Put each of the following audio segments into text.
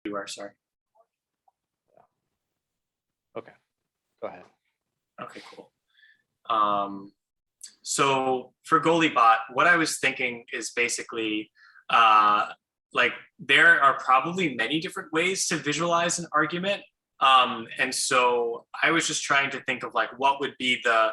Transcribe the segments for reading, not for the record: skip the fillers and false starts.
You are, sorry. Okay, go ahead. Okay, cool. So for Guill Bot, what I was thinking is basically like there are probably many different ways to visualize an argument. And so I was just trying to think of like what would be the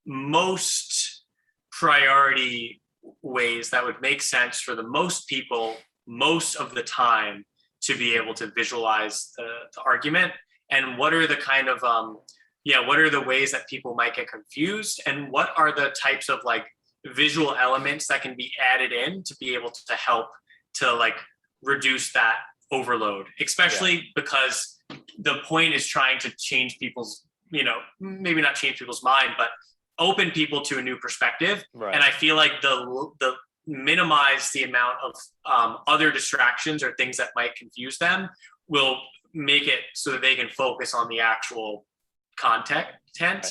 most priority ways that would make sense for the most people most of the time to be able to visualize the argument, and what are the kind of what are the ways that people might get confused, and what are the types of like visual elements that can be added in to be able to help to like reduce that overload, especially because the point is trying to change people's, maybe not change people's mind, but open people to a new perspective. Right. And I feel like the minimize the amount of other distractions or things that might confuse them will make it so that they can focus on the actual content. Right.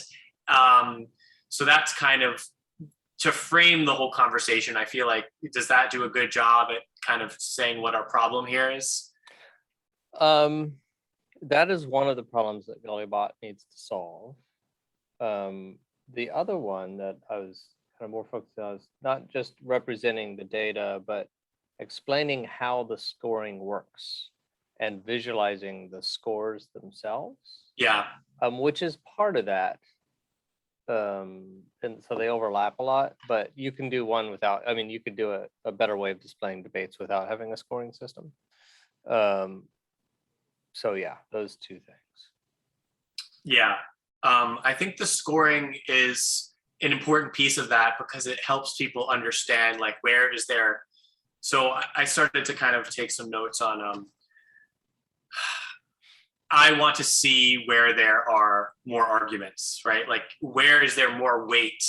So that's kind of to frame the whole conversation. I feel like, does that do a good job at kind of saying what our problem here is? That is one of the problems that Guill Bot needs to solve. The other one that I was kind of more focused on is not just representing the data, but explaining how the scoring works and visualizing the scores themselves. Yeah. Which is part of that. And so they overlap a lot, but you can do one without, you could do a better way of displaying debates without having a scoring system. So yeah, those two things. Yeah. I think the scoring is an important piece of that because it helps people understand like where is there. So I started to kind of take some notes on I want to see where there are more arguments, right? Like where is there more weight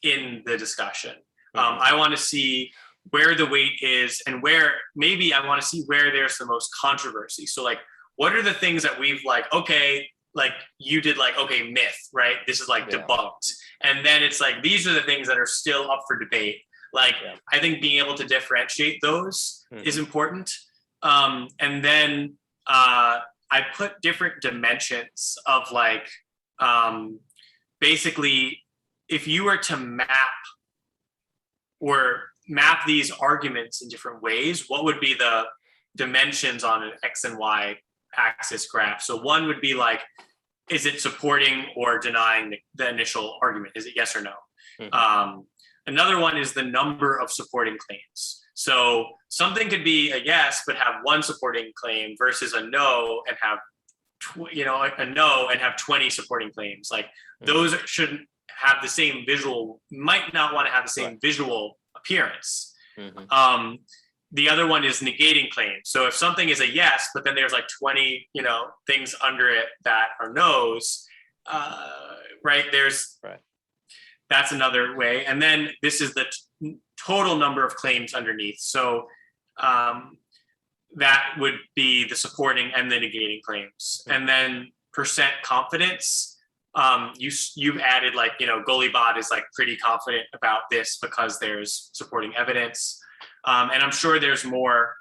in the discussion? Mm-hmm. I want to see where the weight is and where maybe I want to see where there's the most controversy. So like, what are the things that we've like, okay, like you did like, okay, myth, right? This is like debunked. And then it's like, these are the things that are still up for debate. Like, I think being able to differentiate those is important. And then I put different dimensions of like, basically, if you were to map these arguments in different ways, what would be the dimensions on an X and Y axis graph? So one would be like, is it supporting or denying the initial argument? Is it yes or no? Mm-hmm. Another one is the number of supporting claims. So something could be a yes, but have one supporting claim versus a no and have, a no and have 20 supporting claims. Like those shouldn't have the same visual, might not want to have the same visual appearance. Mm-hmm. The other one is negating claims. So if something is a yes, but then there's like 20, things under it that are no's, right? That's another way. And then this is the total number of claims underneath. So that would be the supporting and the negating claims. And then percent confidence. You've added like, Guill Bot is like pretty confident about this because there's supporting evidence. And I'm sure there's more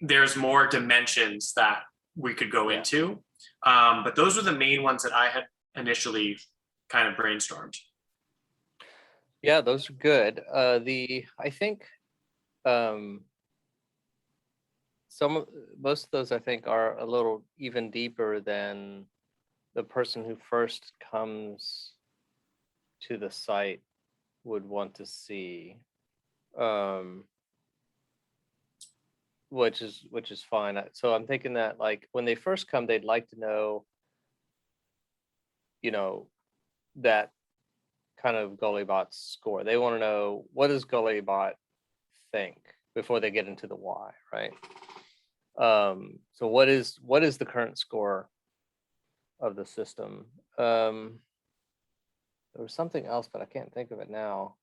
dimensions that we could go into. But those are the main ones that I had initially kind of brainstormed. Yeah, those are good. I think most of those I think are a little even deeper than the person who first comes to the site would want to see, which is fine. So I'm thinking that like when they first come, they'd like to know, that kind of Guill Bot's score. They want to know, what does Guill Bot think before they get into the why, right? So what is the current score of the system? There was something else, but I can't think of it now.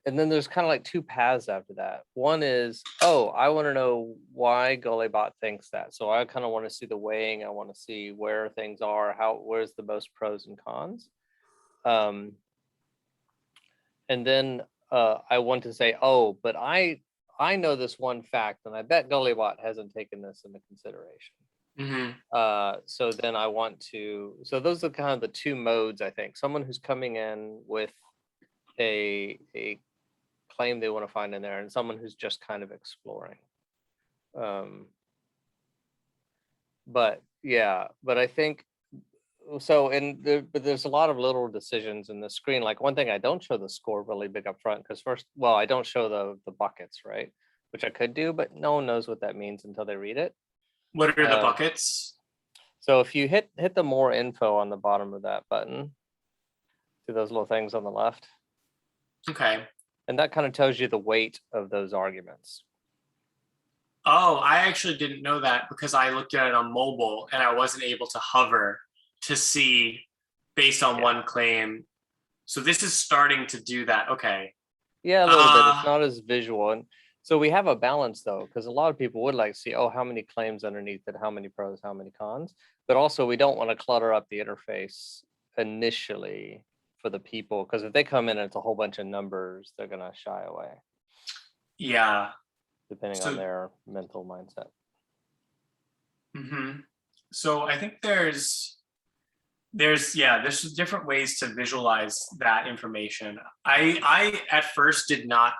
And then there's kind of like two paths after that. One is, I want to know why Guill Bot thinks that. So I kind of want to see the weighing. I want to see where things are, where's the most pros and cons. And then I want to say, but I I know this one fact, and I bet Gullybot hasn't taken this into consideration. So then I want to, so those are kind of the two modes, I think. Someone who's coming in with a claim they want to find in there, and someone who's just kind of exploring. But I think so. But there's a lot of little decisions in the screen. Like one thing, I don't show the score really big up front because I don't show the buckets, right? Which I could do, but no one knows what that means until they read it. What are the buckets? So if you hit the more info on the bottom of that button, see those little things on the left? Okay. And that kind of tells you the weight of those arguments. Oh, I actually didn't know that because I looked at it on mobile and I wasn't able to hover to see based on one claim. So this is starting to do that. Okay. Yeah, a little bit. It's not as visual. And so we have a balance though, because a lot of people would like to see, how many claims underneath it, how many pros, how many cons. But also we don't want to clutter up the interface initially for the people, because if they come in and it's a whole bunch of numbers, they're going to shy away. Yeah. Depending on their mental mindset. So I think there's different ways to visualize that information. I at first did not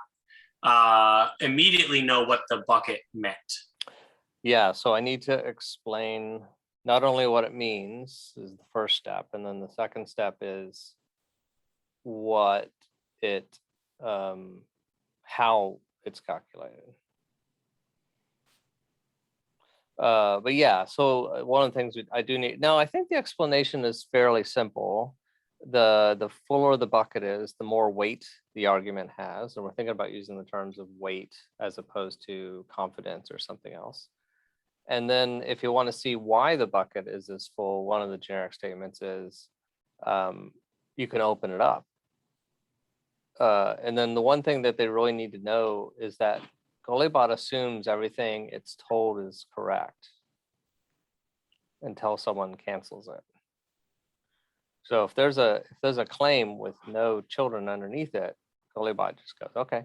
immediately know what the bucket meant. Yeah, so I need to explain not only what it means is the first step, and then the second step is what it how it's calculated. But yeah, so one of the things I do need now, I think the explanation is fairly simple. The fuller the bucket is, the more weight the argument has, and we're thinking about using the terms of weight as opposed to confidence or something else. And then if you want to see why the bucket is this full, one of the generic statements is you can open it up. And then the one thing that they really need to know is that Gullybot assumes everything it's told is correct until someone cancels it. So if there's a claim with no children underneath it, Gullybot just goes, okay.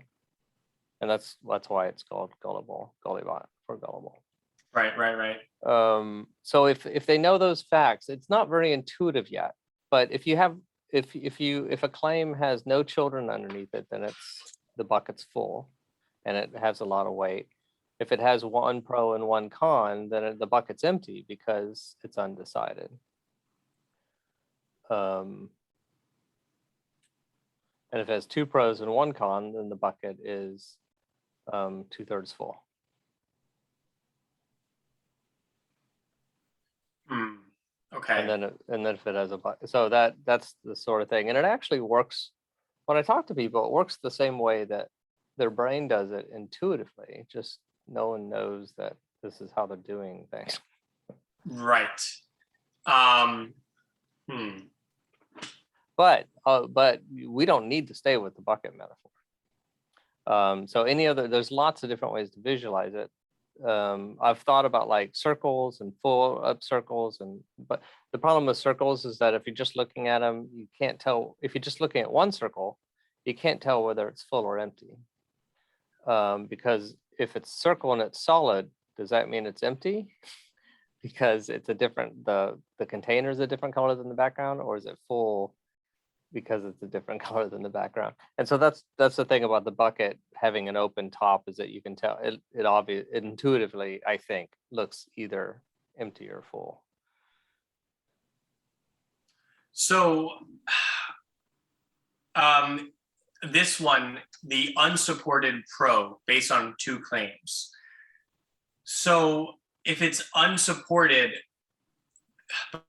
And that's why it's called Gullybot for gullible. Right. So if they know those facts, it's not very intuitive yet. But if a claim has no children underneath it, then the bucket's full and it has a lot of weight. If it has one pro and one con, then the bucket's empty because it's undecided. And if it has two pros and one con, then the bucket is 2/3 full. Okay. And then if it has a bucket, so that's the sort of thing, and it actually works. When I talk to people, it works the same way that their brain does it intuitively. Just no one knows that this is how they're doing things. Right. But we don't need to stay with the bucket metaphor. So there's lots of different ways to visualize it. I've thought about like circles and full up circles, but the problem with circles is that if you're just looking at them, you can't tell. If you're just looking at one circle, you can't tell whether it's full or empty. Because if it's circle and it's solid, does that mean it's empty? Because it's the container is a different color than the background, or is it full because it's a different color than the background? And so that's the thing about the bucket having an open top, is that you can tell it intuitively, I think, looks either empty or full. So this one, the unsupported pro based on two claims. So if it's unsupported,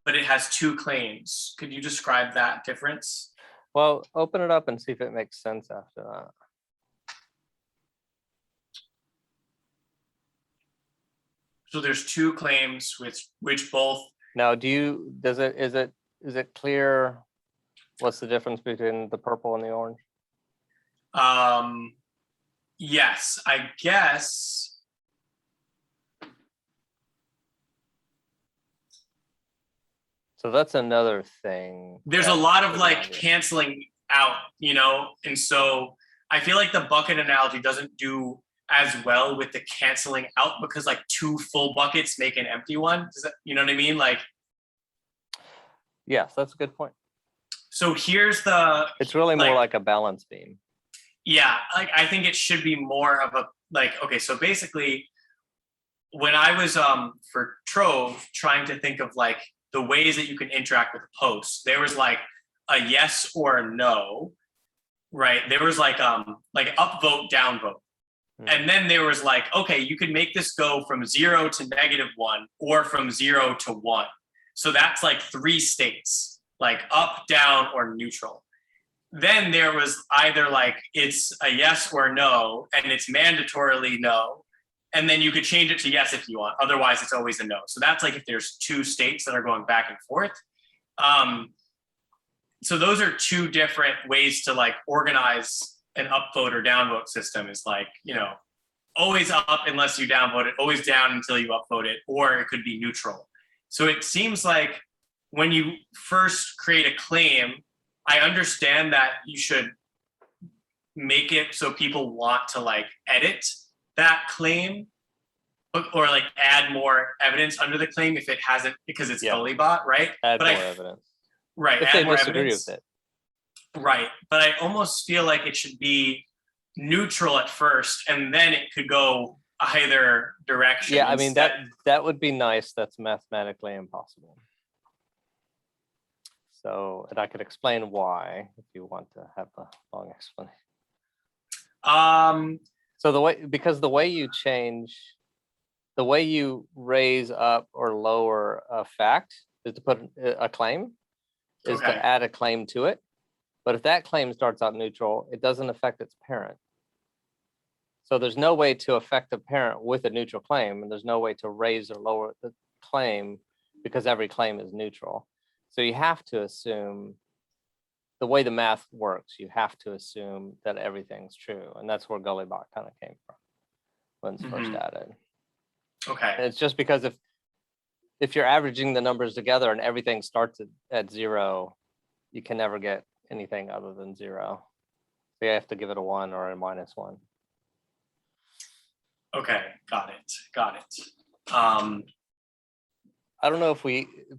but it has two claims, could you describe that difference? Well, open it up and see if it makes sense after that. So there's two claims which both. Now, is it clear what's the difference between the purple and the orange? Yes, I guess. So that's another thing. There's a lot of like canceling out, and so I feel like the bucket analogy doesn't do as well with the canceling out, because like 2 full buckets make an empty one. Does that, you know what I mean? Like, Yes, that's a good point. so It's really more like a balance beam. yeah, like I think it should be more of a, like, okay, so basically when I was for Trove trying to think of like the ways that you can interact with posts, there was like a yes or a no, right? There was like upvote, downvote. And then there was like, okay, you can make this go from 0 to -1 or from 0 to 1. So that's like 3 states, like up, down, or neutral. Then there was either like it's a yes or no, and it's mandatorily no. And then you could change it to yes if you want. Otherwise, it's always a no. So that's like if there's 2 states that are going back and forth. So those are 2 different ways to like organize an upvote or downvote system. Is like, always up unless you downvote it, always down until you upvote it, or it could be neutral. So it seems like when you first create a claim, I understand that you should make it so people want to like edit that claim or like add more evidence under the claim if it hasn't, because it's Guill Bot, right? Add more evidence. Right. If add they more disagree evidence. with it. Right. But I almost feel like it should be neutral at first, and then it could go either direction. Yeah, I mean that would be nice. That's mathematically impossible. So, and I could explain why if you want to have a long explanation. So the way you raise up or lower a fact is to put a claim, is to add a claim to it. But if that claim starts out neutral, it doesn't affect its parent. So there's no way to affect the parent with a neutral claim, and there's no way to raise or lower the claim because every claim is neutral. So you have to assume, the way the math works, you have to assume that everything's true. And that's where Guill Bot kind of came from when it's first added. Okay. And it's just because if you're averaging the numbers together and everything starts at 0, you can never get anything other than 0. So you have to give it a 1 or a -1. Okay, got it. I don't know if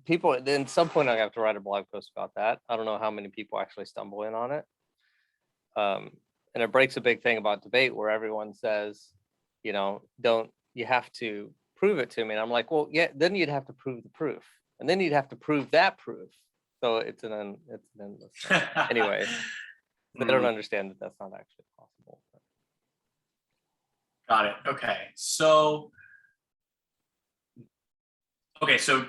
people, at some point I have to write a blog post about that. I don't know how many people actually stumble in on it. And it breaks a big thing about debate where everyone says, you have to prove it to me. And I'm like, well, yeah, then you'd have to prove the proof. And then you'd have to prove that proof. So it's an endless thing. Anyway, they don't understand that that's not actually possible. Got it. Okay. So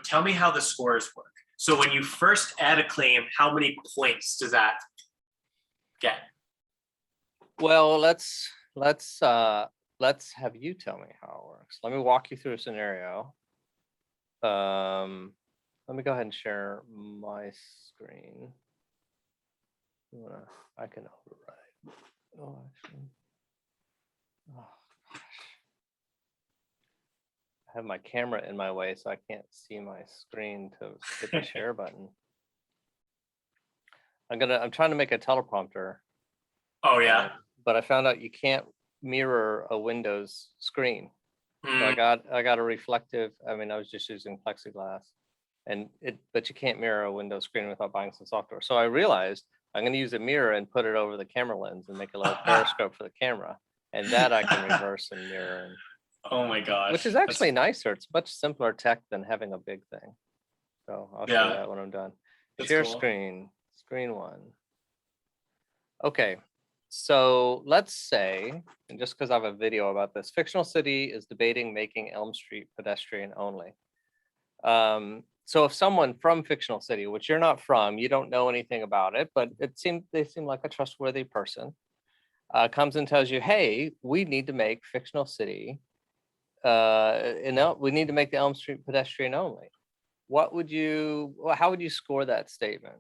tell me how the scores work. So when you first add a claim, how many points does that get? Well, let's have you tell me how it works. Let me walk you through a scenario. Let me go ahead and share my screen. I can override. Oh, actually. Oh, gosh. I have my camera in my way, so I can't see my screen to hit the share button. I'm trying to make a teleprompter. Oh yeah. But I found out you can't mirror a Windows screen. So I got a reflective. I mean, I was just using plexiglass, but you can't mirror a Windows screen without buying some software. So I realized I'm going to use a mirror and put it over the camera lens and make a little periscope for the camera, and that I can reverse and mirror. Oh my gosh. Which is actually nicer. It's much simpler tech than having a big thing. So I'll show you that when I'm done. Share cool. Screen 1. Okay. So let's say, and just because I have a video about this, Fictional City is debating making Elm Street pedestrian only. So if someone from Fictional City, which you're not from, you don't know anything about it, but they seem like a trustworthy person, comes and tells you, hey, we need to make Fictional City, we need to make the Elm Street pedestrian only. How would you score that statement?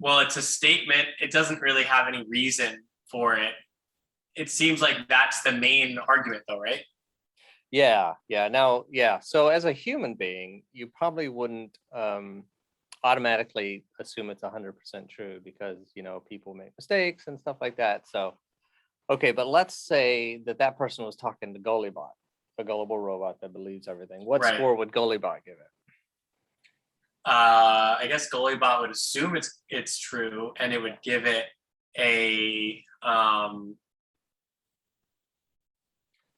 Well, it's a statement. It doesn't really have any reason for it. It seems like that's the main argument though, right? Yeah, yeah. Now, yeah. So as a human being, you probably wouldn't automatically assume it's 100% true because, people make mistakes and stuff like that. So, okay, but let's say that person was talking to Gullibot, a gullible robot that believes everything. What Right. score would Gullibot give it? I guess Goaliebot would assume it's true, and it would give it a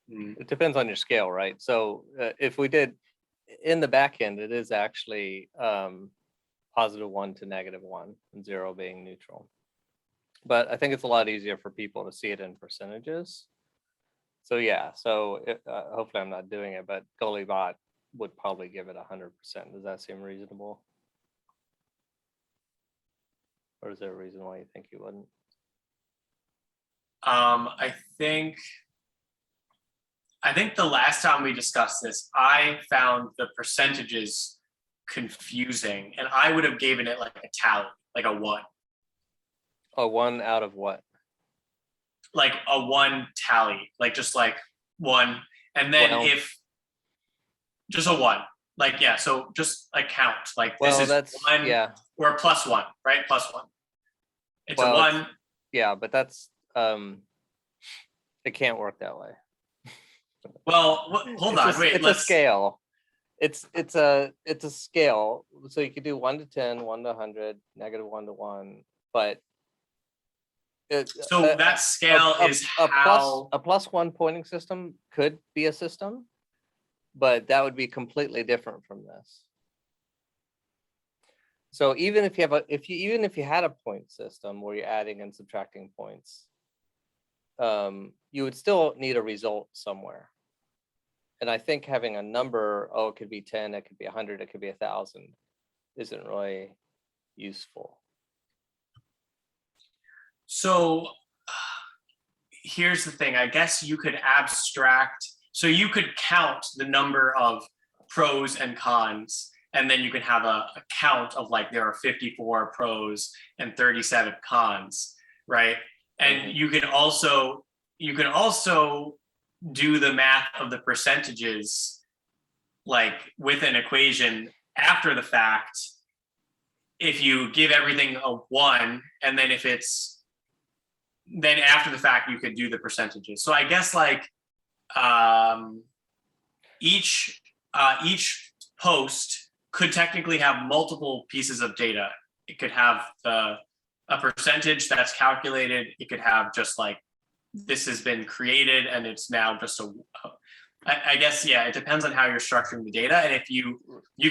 It depends on your scale, right? So if we did in the back end, it is actually +1 to -1, and 0 being neutral. But I think it's a lot easier for people to see it in percentages. So yeah, so hopefully I'm not doing it, but Gullibot would probably give it 100%. Does that seem reasonable? Or is there a reason why you think you wouldn't? I think the last time we discussed this, I found the percentages confusing, and I would have given it like a tally, like a 1. A 1 out of what? Like a 1 tally, like just like 1, and then if just a 1, like, yeah, so just a count, like this is 1, yeah, or a +1, right? +1. It's a 1. Yeah, but that's it can't work that way. Well, hold on, wait. It's a scale. It's a scale. So you could do 1 to 10, 1 to 100, -1 to 1, but so that scale is how a +1 pointing system could be a system, but that would be completely different from this. So even if you had a point system where you're adding and subtracting points, you would still need a result somewhere. And I think having a number, it could be 10, it could be 100, it could be 1,000, isn't really useful. So here's the thing. I guess you could abstract. So you could count the number of pros and cons, and then you can have a count of like there are 54 pros and 37 cons, right? And you can also do the math of the percentages like with an equation after the fact. If you give everything a 1, and then then after the fact you could do the percentages. So I guess like each post could technically have multiple pieces of data. It could have a percentage that's calculated. It could have just like this has been created and it's now just I guess, yeah, it depends on how you're structuring the data. And if you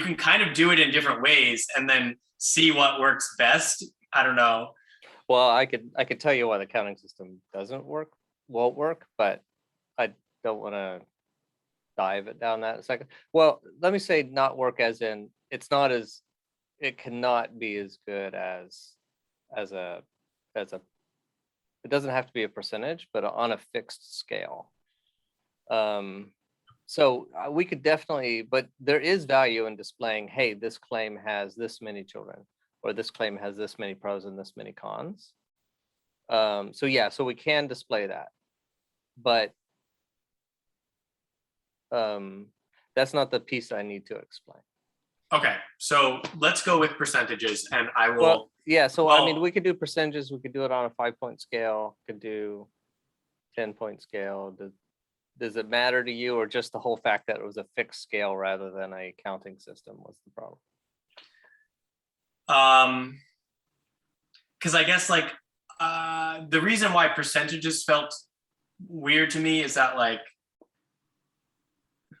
can kind of do it in different ways and then see what works best. I don't know. Well, I could tell you why the counting system won't work, but I don't want to dive it down that in a second. Well, let me say not work as in it cannot be as good as a it doesn't have to be a percentage, but on a fixed scale. So we could definitely, but there is value in displaying, hey, this claim has this many children, or this claim has this many pros and this many cons. So yeah, so we can display that, but that's not the piece I need to explain. Okay, so let's go with percentages, and I will. Well, yeah, so I mean, we could do percentages. We could do it on a 5-point scale. Could do 10-point scale. Does it matter to you, or just the whole fact that it was a fixed scale rather than a counting system was the problem? Because I guess like the reason why percentages felt weird to me is that like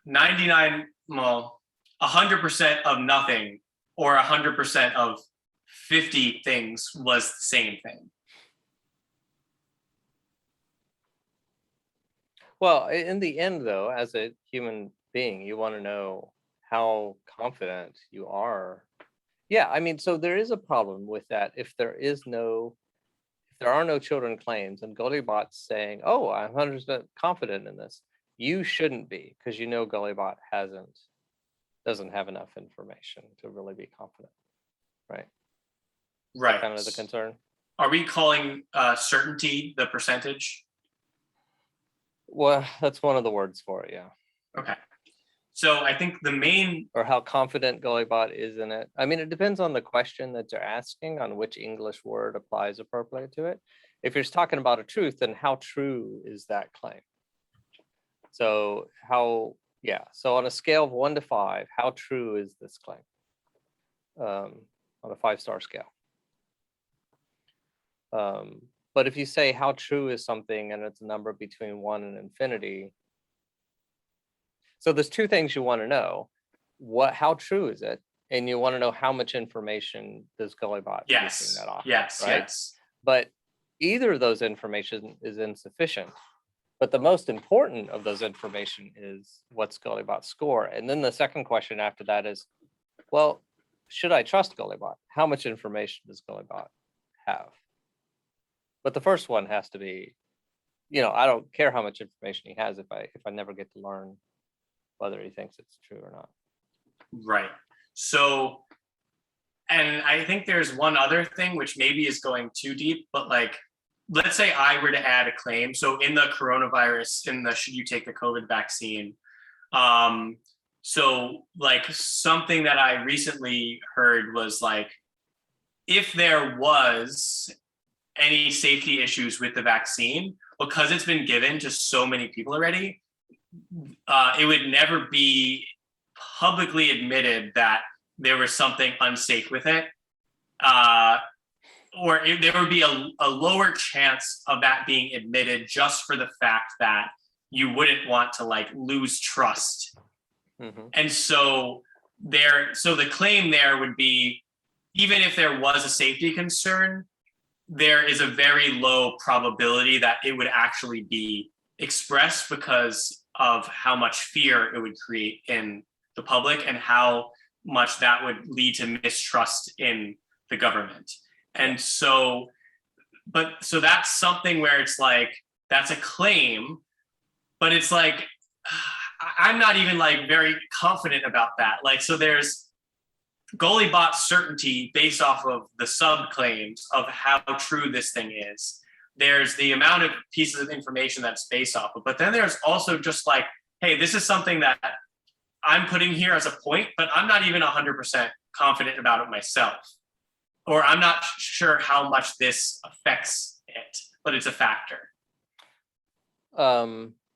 100% of nothing or 100% of 50 things was the same thing. Well, in the end, though, as a human being, you want to know how confident you are. Yeah, I mean, so there is a problem with that. If there are no children claims and Gullibot's saying, oh, I'm 100% confident in this, you shouldn't be, because Gullibot doesn't have enough information to really be confident, right? Right. That's kind of the concern. Are we calling certainty the percentage? Well, that's one of the words for it, yeah. Okay. So I think the main, or how confident Gullybot is in it. I mean, it depends on the question that you're asking on which English word applies appropriately to it. If you're talking about a truth, then how true is that claim? So so on a scale of 1 to 5, how true is this claim? On a 5-star scale. But if you say how true is something and it's a number between 1 and infinity, so there's two things you want to know. How true is it? And you want to know how much information does Gullybot yes, that off, yes, right? yes. But either of those information is insufficient. But the most important of those information is what's Gullybot's score. And then the second question after that is, well, should I trust Gullybot? How much information does Gullybot have? But the first one has to be, I don't care how much information he has if I never get to learn whether he thinks it's true or not. Right. So, and I think there's one other thing which maybe is going too deep, but like, let's say I were to add a claim. So in the coronavirus, should you take the COVID vaccine? So like something that I recently heard was like, if there was any safety issues with the vaccine, because it's been given to so many people already, it would never be publicly admitted that there was something unsafe with it. Or there would be a lower chance of that being admitted just for the fact that you wouldn't want to like lose trust. Mm-hmm. And so the claim there would be, even if there was a safety concern, there is a very low probability that it would actually be expressed because of how much fear it would create in the public and how much that would lead to mistrust in the government. And so that's something where it's like, that's a claim, but it's like, I'm not even like very confident about that. Like, so there's Gullybot's certainty based off of the sub claims of how true this thing is. There's the amount of pieces of information that's based off of, but then there's also just like, hey, this is something that I'm putting here as a point, but I'm not even 100% confident about it myself. Or I'm not sure how much this affects it, but it's a factor.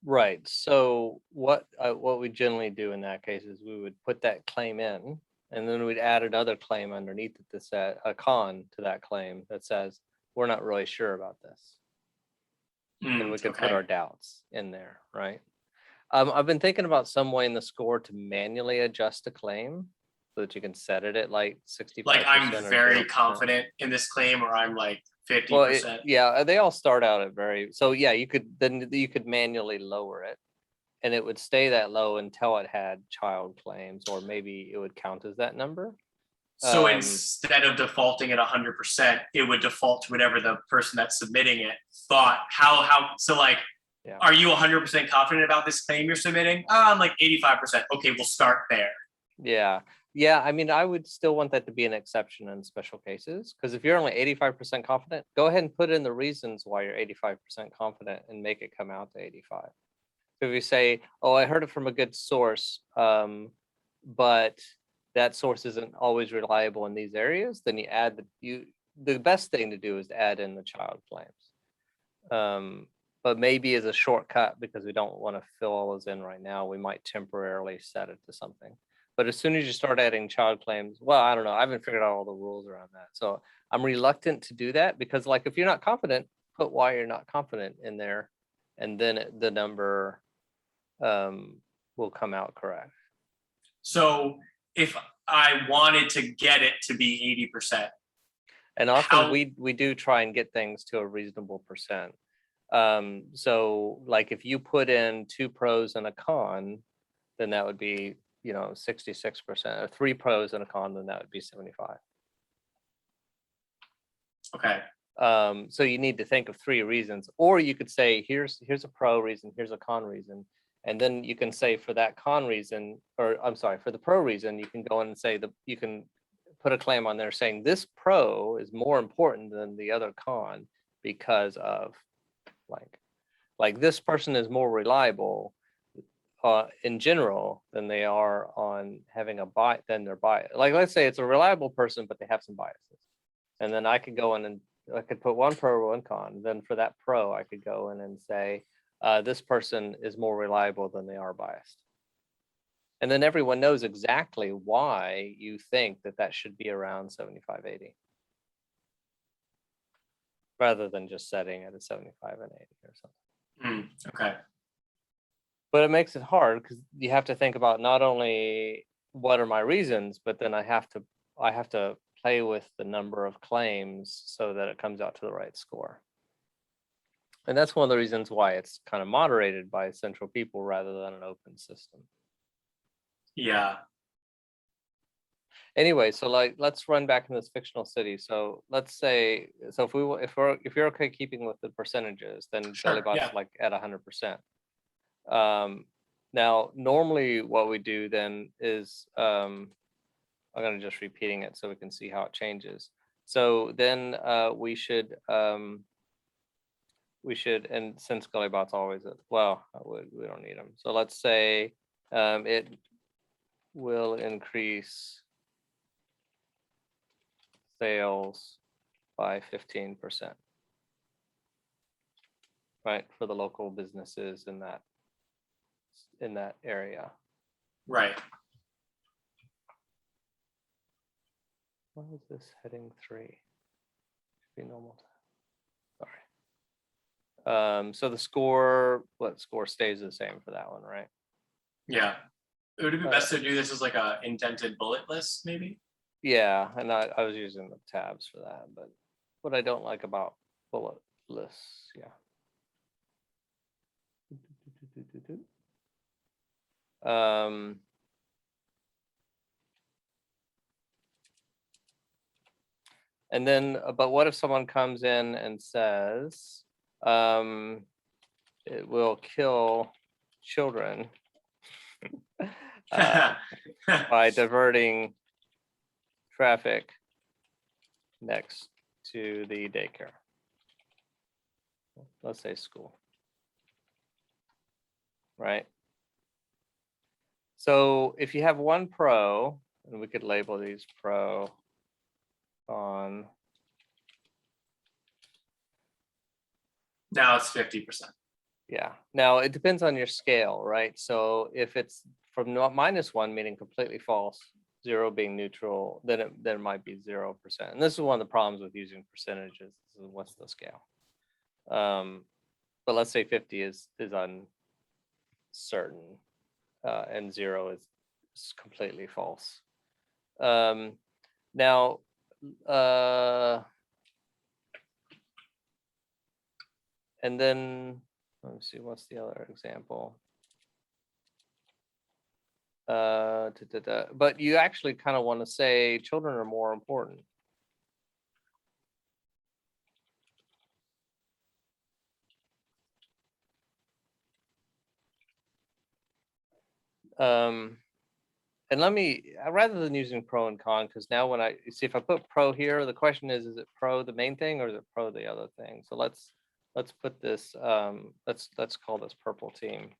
Right. So what we generally do in that case is we would put that claim in, and then we'd add another claim underneath it that said a con to that claim that says we're not really sure about this, and we could put our doubts in there, right? I've been thinking about some way in the score to manually adjust a claim so that you can set it at like 65%. Like I'm very confident in this claim, or I'm like 50%. Yeah, they all start out at so yeah, you could manually lower it, and it would stay that low until it had child claims, or maybe it would count as that number. So instead of defaulting at 100%, it would default to whatever the person that's submitting it thought. So like, yeah. Are you 100% confident about this claim you're submitting? I'm like 85%. Okay, we'll start there. Yeah. I mean, I would still want that to be an exception in special cases, because if you're only 85% confident, go ahead and put in the reasons why you're 85% confident and make it come out to 85. So if you say, oh, I heard it from a good source, but that source isn't always reliable in these areas, then you add the best thing to do is to add in the child claims. But maybe as a shortcut, because we don't want to fill all those in right now, we might temporarily set it to something. But as soon as you start adding child claims, well, I don't know. I haven't figured out all the rules around that. So I'm reluctant to do that, because like, if you're not confident, put why you're not confident in there, and then the number will come out correct. So if I wanted to get it to be 80%. And often we do try and get things to a reasonable percent. So like if you put in 2 pros and a con, then that would be 66%, or 3 pros and a con, then that would be 75. Okay. So you need to think of 3 reasons, or you could say here's a pro reason, here's a con reason, and then you can say for that con reason, or I'm sorry, for the pro reason, you can go in and say you can put a claim on there saying this pro is more important than the other con because of like this person is more reliable, in general than they are on having a bias. Then they're biased. Like let's say it's a reliable person, but they have some biases, and then I could go in and I could put one pro, one con. Then for that pro, I could go in and say this person is more reliable than they are biased. And then everyone knows exactly why you think that should be around 75, 80. Rather than just setting it at 75 and 80 or something. Okay. But it makes it hard because you have to think about not only what are my reasons, but then I have to play with the number of claims so that it comes out to the right score. And that's one of the reasons why it's kind of moderated by central people rather than an open system. Yeah. Anyway, so like let's run back in this fictional city. So let's say, so if you're okay keeping with the percentages, then Sure, Gullibot's yeah. like at 100%. Now normally what we do then is I'm going to just repeating it so we can see how it changes. So then we should and since Gullibot's always we don't need them. So let's say it will increase sales by 15%, right, for the local businesses in that area. Right. What is this heading 3? Should be normal. Sorry. So the score stays the same for that one, right? Yeah. Would it be best to do this as like a indented bullet list, maybe? Yeah, and I was using the tabs for that, but what I don't like about bullet lists, yeah. And then, but what if someone comes in and says, it will kill children by diverting traffic next to the daycare. Let's say school, right? So if you have one pro, and we could label these pro, on. Now it's 50%. Yeah. Now it depends on your scale, right? So if it's from -1, meaning completely false, 0 being neutral, then it might be 0%. And this is one of the problems with using percentages. This is what's the scale. But let's say 50 is uncertain, and 0 is completely false. Now, and then let me see, what's the other example? But you actually kind of want to say children are more important. And let me, rather than using pro and con, because now when I see if I put pro here, the question is it pro the main thing or is it pro the other thing? So let's put this, let's call this purple team.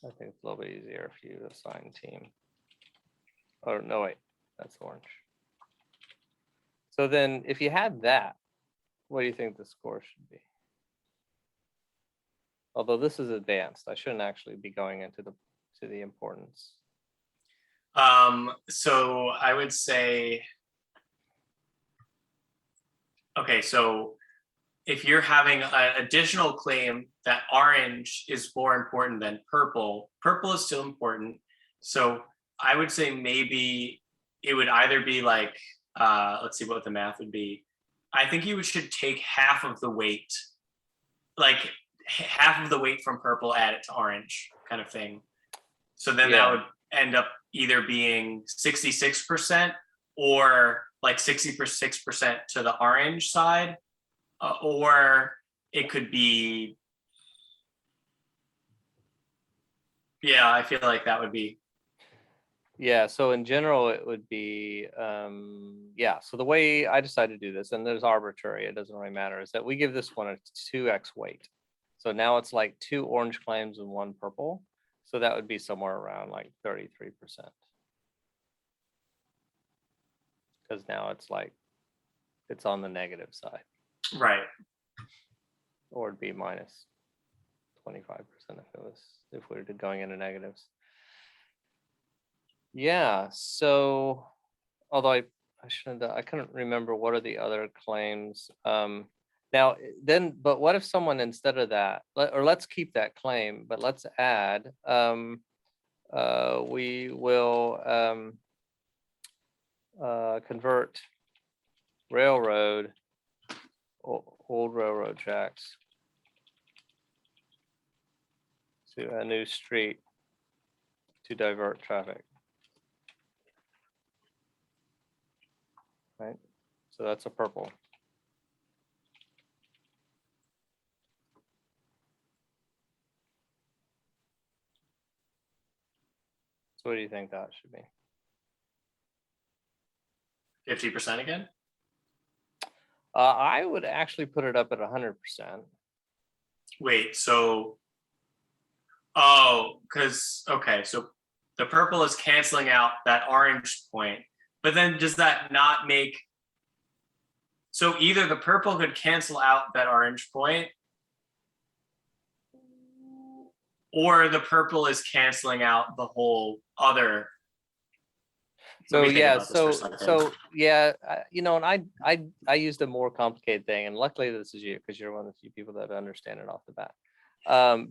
I think it's a little bit easier if you assign team. Oh, no, wait, that's orange. So then if you had that, what do you think the score should be? Although this is advanced, I shouldn't actually be going into the importance. So I would say, okay, so if you're having an additional claim that orange is more important than purple, purple is still important. So I would say maybe it would either be like, let's see what the math would be. I think you should take half of the weight, like half of the weight from purple, add it to orange kind of thing. So then that would end up either being 66% or like 66% to the orange side, or it could be, yeah, I feel like that would be. Yeah, so in general, it would be, yeah, so the way I decided to do this, and there's arbitrary, it doesn't really matter, is that we give this one a 2x weight. So now it's like 2 orange claims and 1 purple. So that would be somewhere around like 33%. Because now it's like, it's on the negative side. Right. Or it'd be minus 25% if we were going into negatives. Yeah, so although I shouldn't, I couldn't remember what are the other claims. Now then, but what if someone instead of that, or let's keep that claim, but let's add, we will convert railroad, old railroad tracks to a new street to divert traffic. Right, so that's a purple. So what do you think that should be? 50% again? I would actually put it up at 100%. Wait, so, because, okay, so the purple is canceling out that orange point, but then does that not make, so either the purple could cancel out that orange point, or the purple is canceling out the whole other. So yeah, so yeah, you know, and I used a more complicated thing, and luckily this is you, because you're one of the few people that understand it off the bat.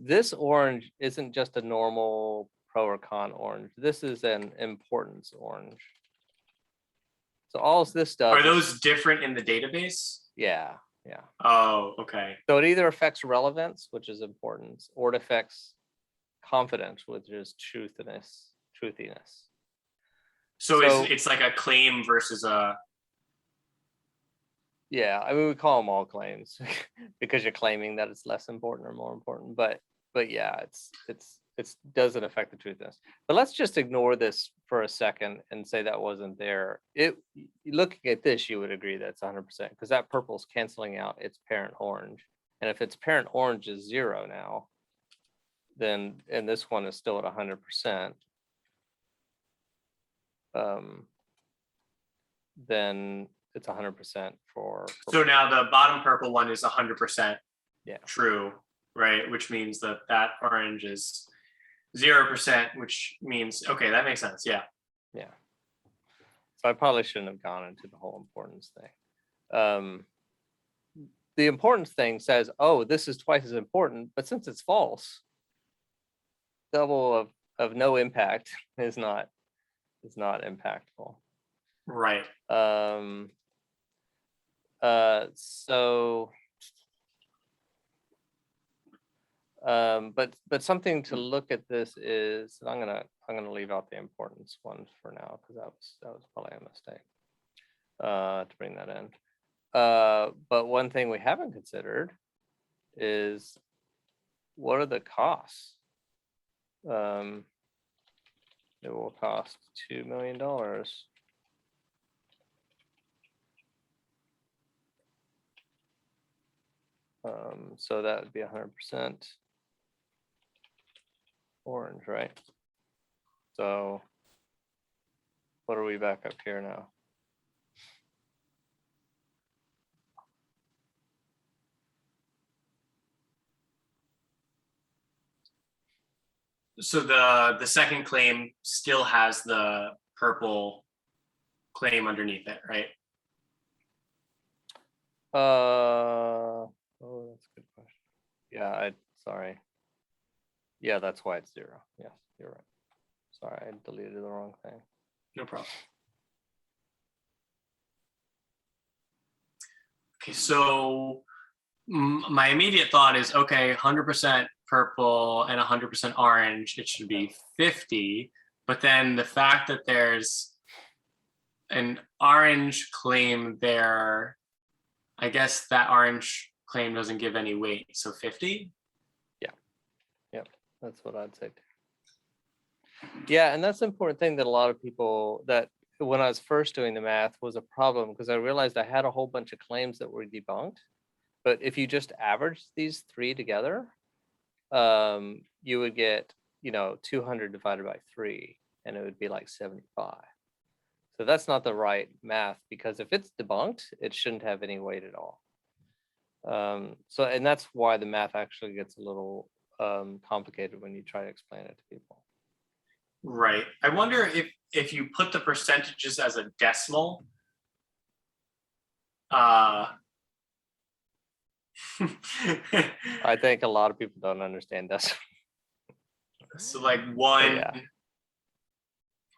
This orange isn't just a normal pro or con orange. This is an importance orange. So all this does. Are those different in the database? Yeah, yeah. Oh, okay. So it either affects relevance, which is importance, or it affects confidence, which is truthiness. So it's like a claim versus a. Yeah, I mean, we call them all claims because you're claiming that it's less important or more important. But yeah, it doesn't affect the truthiness. But let's just ignore this for a second and say that wasn't there. Looking at this, you would agree that it's 100% because that purple is canceling out its parent orange, and if its parent orange is 0 now, then and this one is still at 100%. Then it's 100% for. So now the bottom purple one is 100% yeah, true, right? Which means that orange is 0%, which means, okay, that makes sense. Yeah. Yeah. So I probably shouldn't have gone into the whole importance thing. The importance thing says, oh, this is twice as important, but since it's false, double of no impact is not impactful. Right. But something to look at this is, and I'm gonna leave out the importance one for now because that was probably a mistake to bring that in. But one thing we haven't considered is what are the costs? It will cost $2 million. So that would be 100% orange, right? So what are we back up here now? So the second claim still has the purple claim underneath it, right? Oh, that's a good question. Yeah, sorry. Yeah, that's why it's 0. Yes, you're right. Sorry, I deleted the wrong thing. No problem. Okay, so my immediate thought is, okay, 100% purple and 100% orange, it should be 50. But then the fact that there's an orange claim there, I guess that orange claim doesn't give any weight. So 50? Yeah. Yep. That's what I'd say too. Yeah, and that's the important thing that a lot of people, that when I was first doing the math was a problem, because I realized I had a whole bunch of claims that were debunked. But if you just average these three together, you would get, 200 divided by 3, and it would be like 75. So that's not the right math, because if it's debunked, it shouldn't have any weight at all. So, and that's why the math actually gets a little complicated when you try to explain it to people. Right. I wonder if you put the percentages as a decimal, I think a lot of people don't understand decimal. so like one Yeah.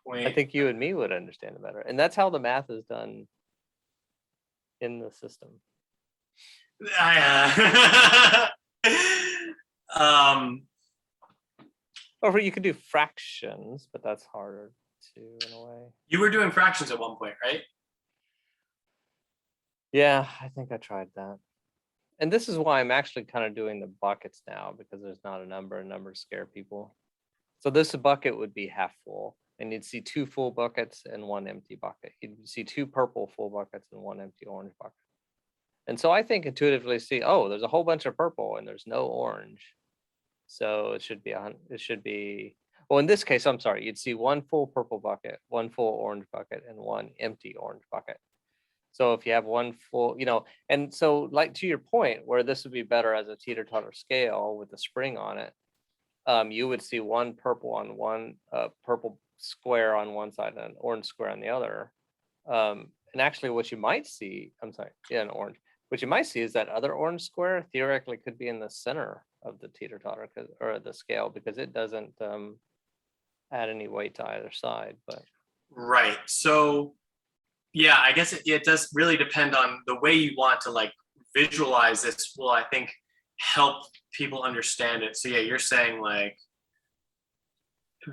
point. I think you and me would understand it better. And that's how the math is done in the system. Or you could do fractions, but that's harder too, in a way. You were doing fractions at one point, right? Yeah, I think I tried that. And this is why I'm actually kind of doing the buckets now, because there's not a number, and numbers scare people. So this bucket would be half full, and you'd see 2 full buckets and 1 empty bucket. You'd see 2 purple full buckets and 1 empty orange bucket. And so I think intuitively see, oh, there's a whole bunch of purple and there's no orange. So it should be, well, in this case, I'm sorry, you'd see 1 full purple bucket, 1 full orange bucket, and 1 empty orange bucket. So if you have 1 full, and so like to your point, where this would be better as a teeter-totter scale with a spring on it, you would see 1 purple on one purple square on one side and an orange square on the other. And actually what you might see, an orange. What you might see is that other orange square theoretically could be in the center of the teeter-totter or the scale, because it doesn't add any weight to either side. But right. So yeah, I guess it does really depend on the way you want to like visualize this. Will, I think, help people understand it. So yeah, you're saying like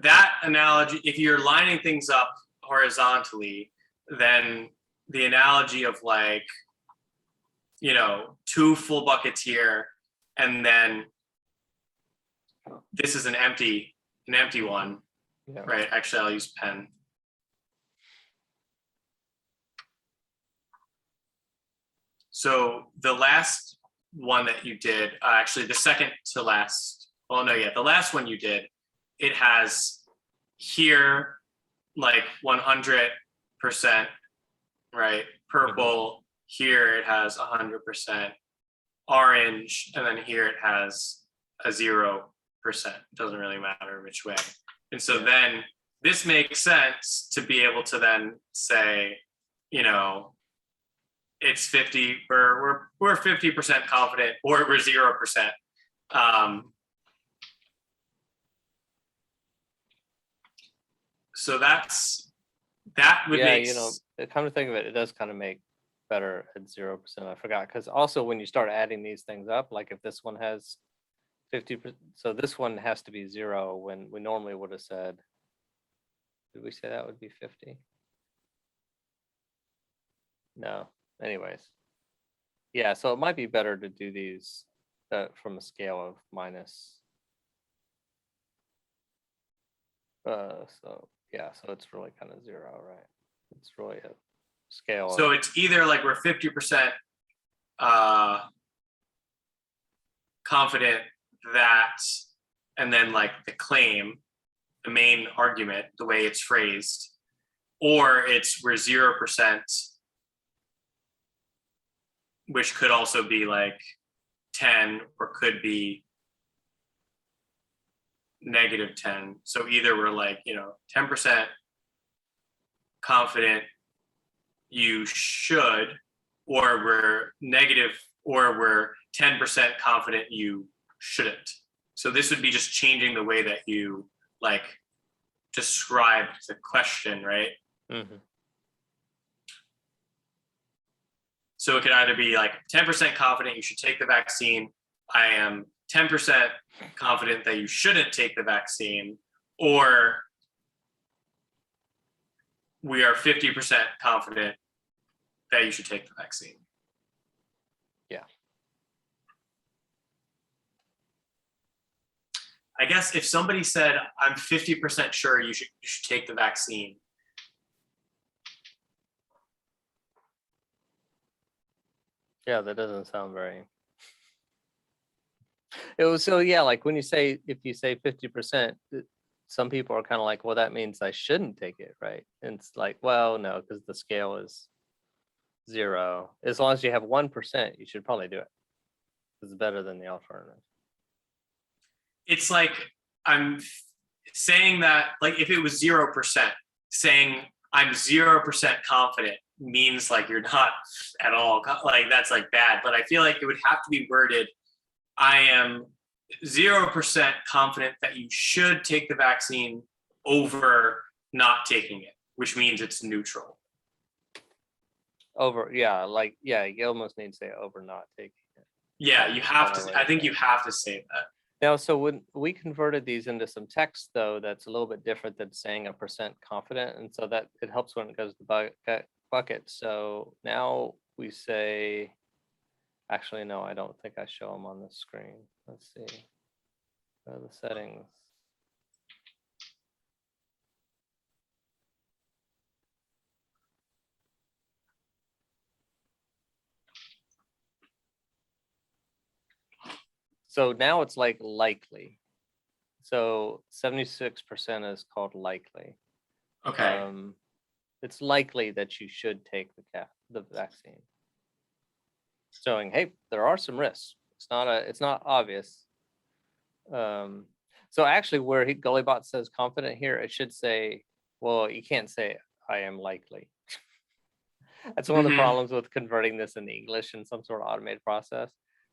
that analogy, if you're lining things up horizontally, then the analogy of like, 2 full buckets here, and then this is an empty one. yeah. Right. Actually, I'll use pen. So the last one that you did, actually the second to last, the last one you did, it has here like 100%, right? Purple, here it has 100%, orange, and then here it has a 0%. It doesn't really matter which way. And so then this makes sense to be able to then say, it's 50, we're 50% confident, or we're 0%. So that would make, come to think of it, it does kind of make better at 0%. I forgot, because also when you start adding these things up, like if this one has 50%, so this one has to be 0, when we normally would have said, did we say that would be 50? No. Anyways, yeah, so it might be better to do these from a scale of minus. So it's really kind of 0, right? It's really a scale. So it's either like we're 50% confident that, and then like the claim, the main argument, the way it's phrased, or it's we're 0%, which could also be like 10, or could be -10. So either we're like, 10% confident you should, or we're negative, or we're 10% confident you shouldn't. So this would be just changing the way that you like described the question, right? Mm-hmm. So it could either be like 10% confident you should take the vaccine, I am 10% confident that you shouldn't take the vaccine, or we are 50% confident that you should take the vaccine. Yeah. I guess if somebody said, I'm 50% sure you should take the vaccine. Yeah, that doesn't sound very. It was so yeah, like when you say if you say 50%, some people are kind of like, well, that means I shouldn't take it, right? And it's like, well, no, because the scale is 0. As long as you have 1%, you should probably do it. It's better than the alternative. It's like I'm saying that, like if it was 0%, saying I'm 0% confident means like you're not at all, like that's like bad. But I feel like it would have to be worded, I am 0% confident that you should take the vaccine over not taking it, which means it's neutral. Over, yeah, like, yeah, you almost need to say over not taking it. Yeah, you have to, I think you have to say that. Now, so when we converted these into some text, though, that's a little bit different than saying a percent confident. And so that it helps when it goes to bucket. So now we say, actually, no, I don't think I show them on the screen. Let's see. Go to the settings. So now it's like likely. So 76% is called likely. Okay. It's likely that you should take the vaccine. Showing, hey, there are some risks. It's not obvious. So actually, where Guill Bot says confident here, it should say, well, you can't say I am likely. That's one of the problems with converting this into English in some sort of automated process.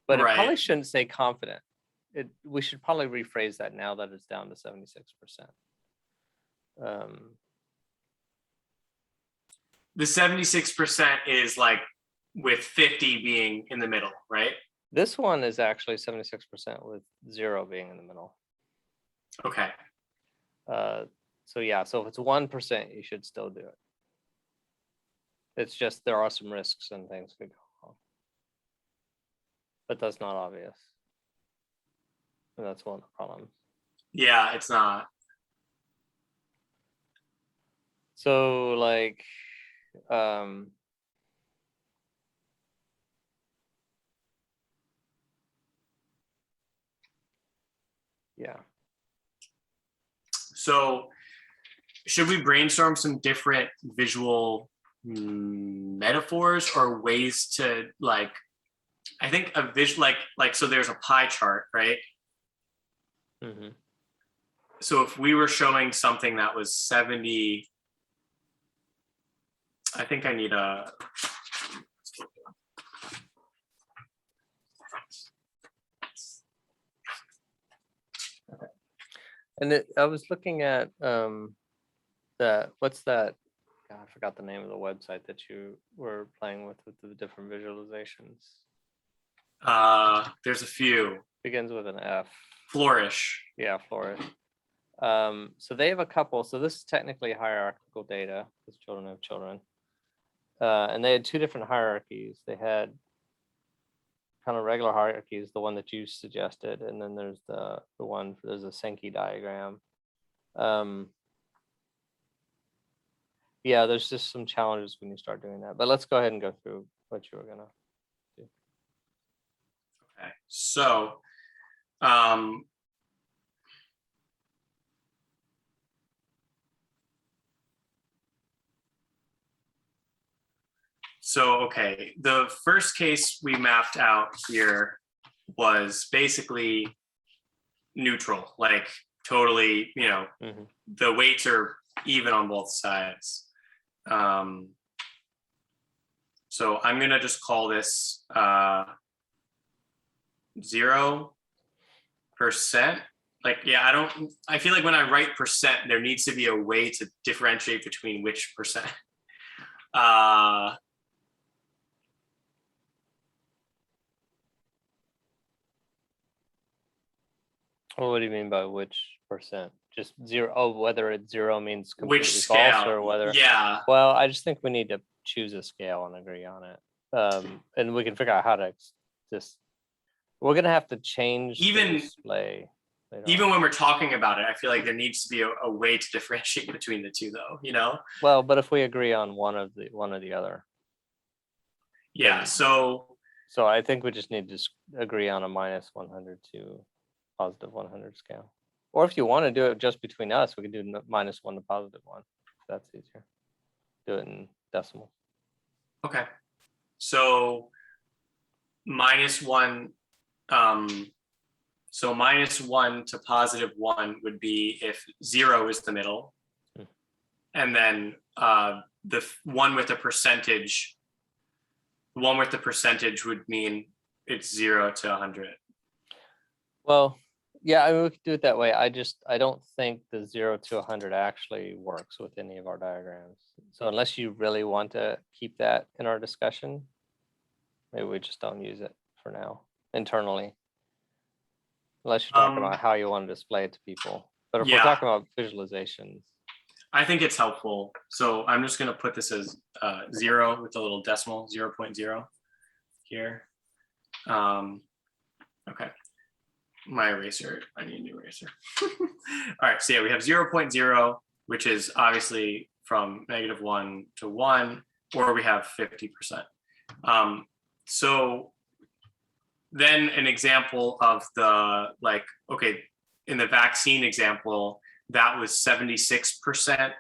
But it probably shouldn't say confident. We should probably rephrase that now that it's down to 76%. The 76% is like with 50 being in the middle, right? This one is actually 76% with 0 being in the middle. Okay. So yeah, so if it's 1%, you should still do it. It's just there are some risks and things could go wrong. But that's not obvious. And that's one of the problems. Yeah, it's not. So like, yeah. So should we brainstorm some different visual metaphors or ways to, like, I think a visual, like so there's a pie chart, right? Mm-hmm. So if we were showing something that was 70, I think I need a, And I was looking at what's that? God, I forgot the name of the website that you were playing with the different visualizations. There's a few. Begins with an F. Flourish. Yeah, Flourish. So they have a couple. So this is technically hierarchical data because children have children. And they had 2 different hierarchies. They had kind of regular hierarchies, the one that you suggested, and then there's there's a Sankey diagram. Yeah, there's just some challenges when you start doing that. But let's go ahead and go through what you were gonna do. Okay, so okay, the first case we mapped out here was basically neutral, like totally, the weights are even on both sides. So I'm gonna just call this 0%. Like, yeah, I feel like when I write percent, there needs to be a way to differentiate between which percent. Well, what do you mean by which percent? Just 0? Oh, whether it's 0 means completely Which false scale? or whether. Yeah. Well, I just think we need to choose a scale and agree on it. And we can figure out how to just. We're gonna have to change Even the display. Even when we're talking about it, I feel like there needs to be a way to differentiate between the two, though. Well, but if we agree on one or the other. Yeah. So I think we just need to agree on a minus 100 to positive 100 scale. Or if you want to do it just between us, we can do -1 to +1. That's easier. Do it in decimal. okay. So -1. So -1 to +1 would be if 0 is the middle, and then the one with the percentage. One with the percentage would mean it's 0 to 100. Well, yeah, I mean, we could do it that way. I don't think the 0 to 100 actually works with any of our diagrams. So unless you really want to keep that in our discussion, maybe we just don't use it for now internally. Unless you're talking about how you want to display it to people. But if we're talking about visualizations, I think it's helpful. So I'm just going to put this as 0 with a little decimal, 0.0 here. Okay. My eraser, I need a new eraser. All right, so yeah, we have 0.0, which is obviously from -1 to 1, or we have 50%. So then an example of the, like, okay, in the vaccine example, that was 76%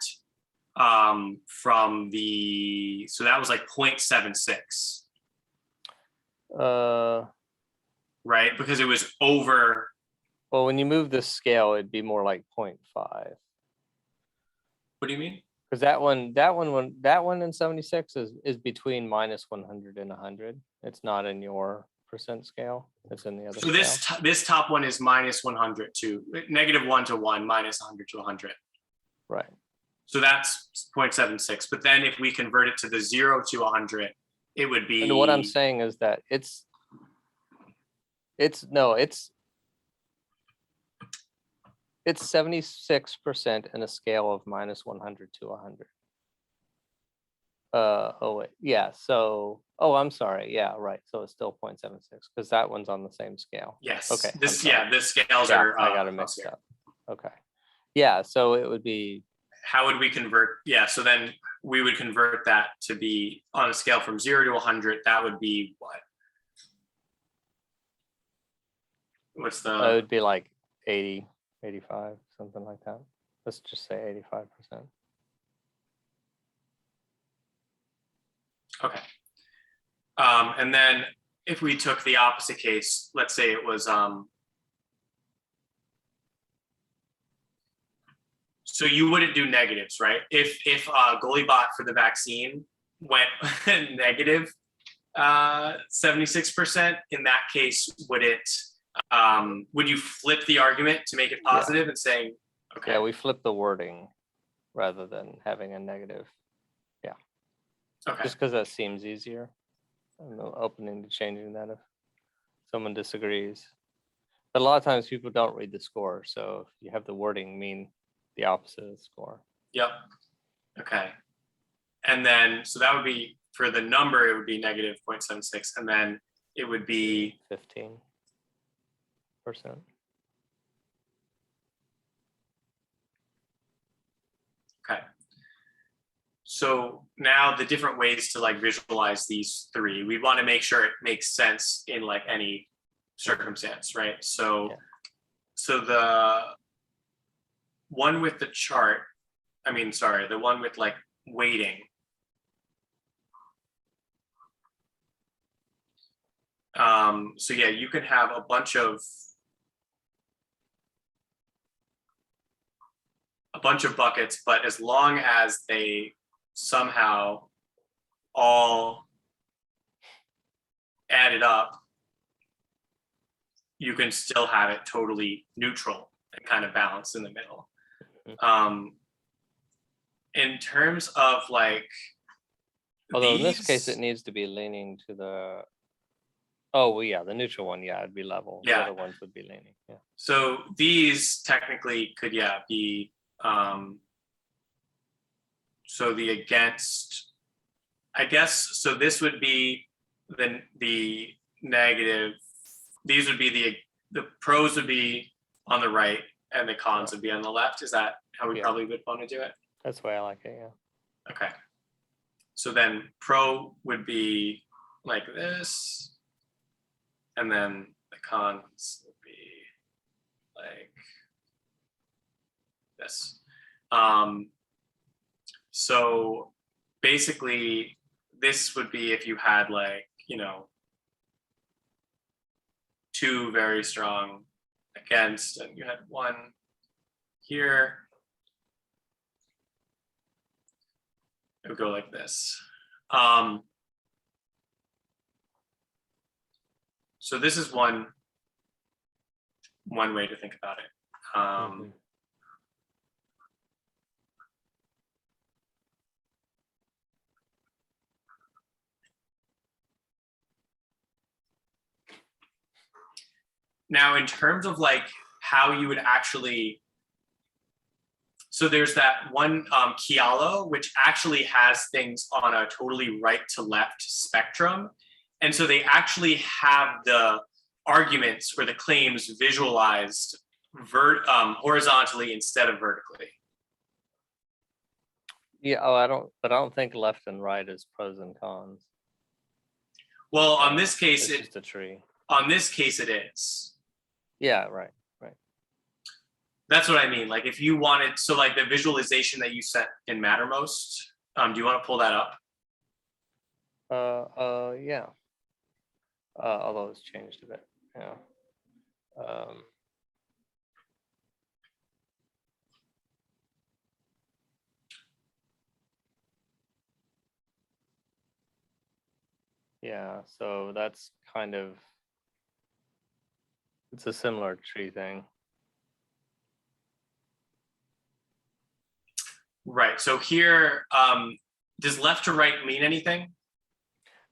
from the, so that was like 0.76. Right, because it was over. Well, when you move the scale, it'd be more like 0.5. What do you mean? Because that one in 76 is between -100 and 100. It's not in your percent scale. It's in the other. So this top one is -100 to -1 to 1, -100 to 100. Right. So that's 0.76. But then if we convert it to the 0 to 100, it would be. And what I'm saying is that it's 76% in a scale of -100 to 100. Oh wait, yeah. So, I'm sorry. Yeah, right. So it's still 0.76 because that one's on the same scale. Yes. Okay. This scales are. I got it mixed up. Okay. Yeah. So it would be. How would we convert? Yeah. So then we would convert that to be on a scale from 0 to 100. That would be what? What's the? It would be like 80, 85, something like that. Let's just say 85%. Okay. And then if we took the opposite case, let's say it was, so you wouldn't do negatives, right? If Guill Bot for the vaccine went negative 76%, in that case, would you flip the argument to make it positive and saying, okay. Yeah, we flip the wording rather than having a negative. Yeah. Okay. Just because that seems easier. I'm opening to changing that if someone disagrees. But a lot of times people don't read the score. So if you have the wording mean the opposite of the score. Yep. Okay. And then, so that would be, for the number, it would be negative 0.76. And then it would be 15%. Okay. So now the different ways to like visualize these three, we want to make sure it makes sense in like any circumstance, right? So, so the one with the chart, the one with like weighting. So yeah, you can have a bunch of buckets, but as long as they somehow all added up, you can still have it totally neutral and kind of balanced in the middle. In terms of like, although in this case it needs to be leaning to the, the neutral one, it'd be level. Yeah. The other ones would be leaning. Yeah. So these technically could be so the against, I guess, so this would be the negative, these would be the pros would be on the right and the cons would be on the left. Is that how we probably would want to do it? That's the way I like it, yeah. Okay. So then pro would be like this, and then the cons would be like this. So basically, this would be if you had like, two very strong against, and you had one here. It would go like this. So this is one way to think about it. Now, in terms of like how you would actually, so there's that one Kialo, which actually has things on a totally right to left spectrum. And so they actually have the arguments or the claims visualized horizontally instead of vertically. Yeah, I don't think left and right is pros and cons. Well, on this case, it's just a tree. On this case, it is. Yeah, right. That's what I mean. Like if you wanted, so like the visualization that you sent in Mattermost, do you want to pull that up? Yeah. Although it's changed a bit. Yeah. Yeah, so that's kind of, it's a similar tree thing. Right. So here, does left to right mean anything?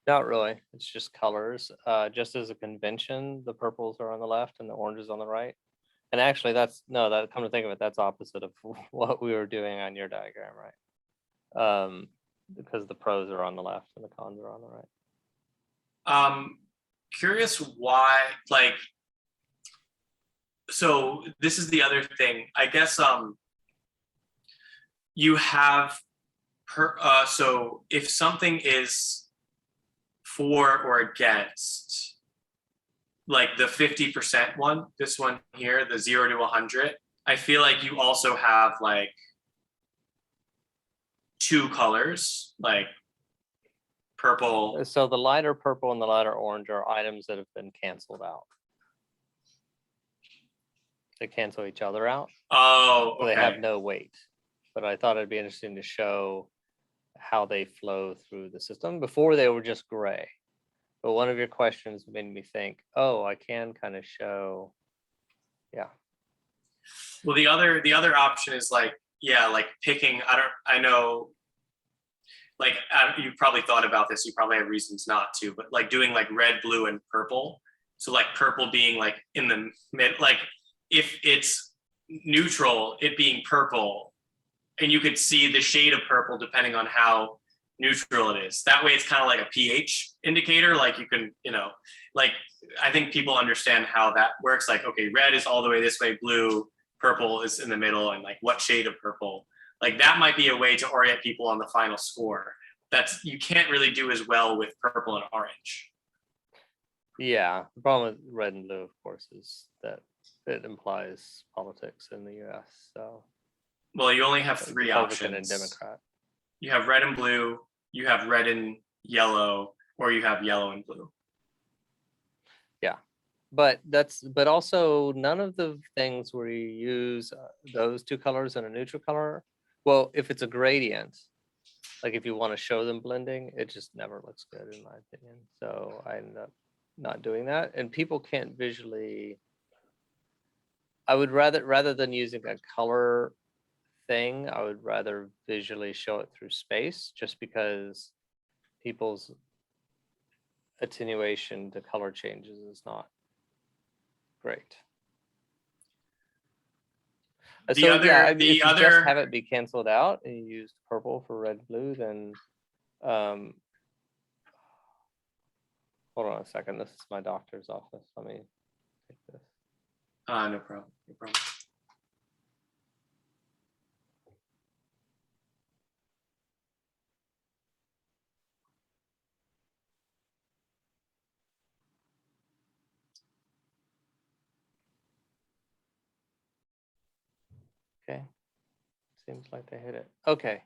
Not really. It's just colors. Just as a convention, the purples are on the left and the oranges on the right. And actually, come to think of it, that's opposite of what we were doing on your diagram, right? Because the pros are on the left and the cons are on the right. Curious why, like, so this is the other thing. I guess you have so if something is for or against, like the 50% one, this one here, the 0 to 100, I feel like you also have like two colors, like purple. So the lighter purple and the lighter orange are items that have been canceled out. They cancel each other out. Oh, okay. So they have no weight. But I thought it'd be interesting to show how they flow through the system. Before they were just gray. But one of your questions made me think, oh, I can kind of show, yeah. Well, the other option is like, yeah, like picking, I know, like you probably thought about this, you probably have reasons not to, but like doing like red, blue, and purple. So like purple being like in the mid, like if it's neutral, it being purple, and you could see the shade of purple depending on how neutral it is. That way it's kind of like a pH indicator. Like you can, like I think people understand how that works. Like, okay, red is all the way this way, blue, purple is in the middle, and like what shade of purple. Like that might be a way to orient people on the final score. That's, you can't really do as well with purple and orange. Yeah, the problem with red and blue, of course, is that it implies politics in the US. So, well, you only have three Republican options. And Democrat. You have red and blue, you have red and yellow, or you have yellow and blue. Yeah, but also none of the things where you use those two colors and a neutral color. Well, if it's a gradient, like if you want to show them blending, it just never looks good in my opinion. So I ended up not doing that, and people can't visually. I would rather than using a color thing, I would rather visually show it through space, just because people's attenuation to color changes is not great. If you just have it be canceled out and you use purple for red, blue, then hold on a second. This is my doctor's office. Let me take this. No problem. No problem. Okay. Seems like they hit it. Okay.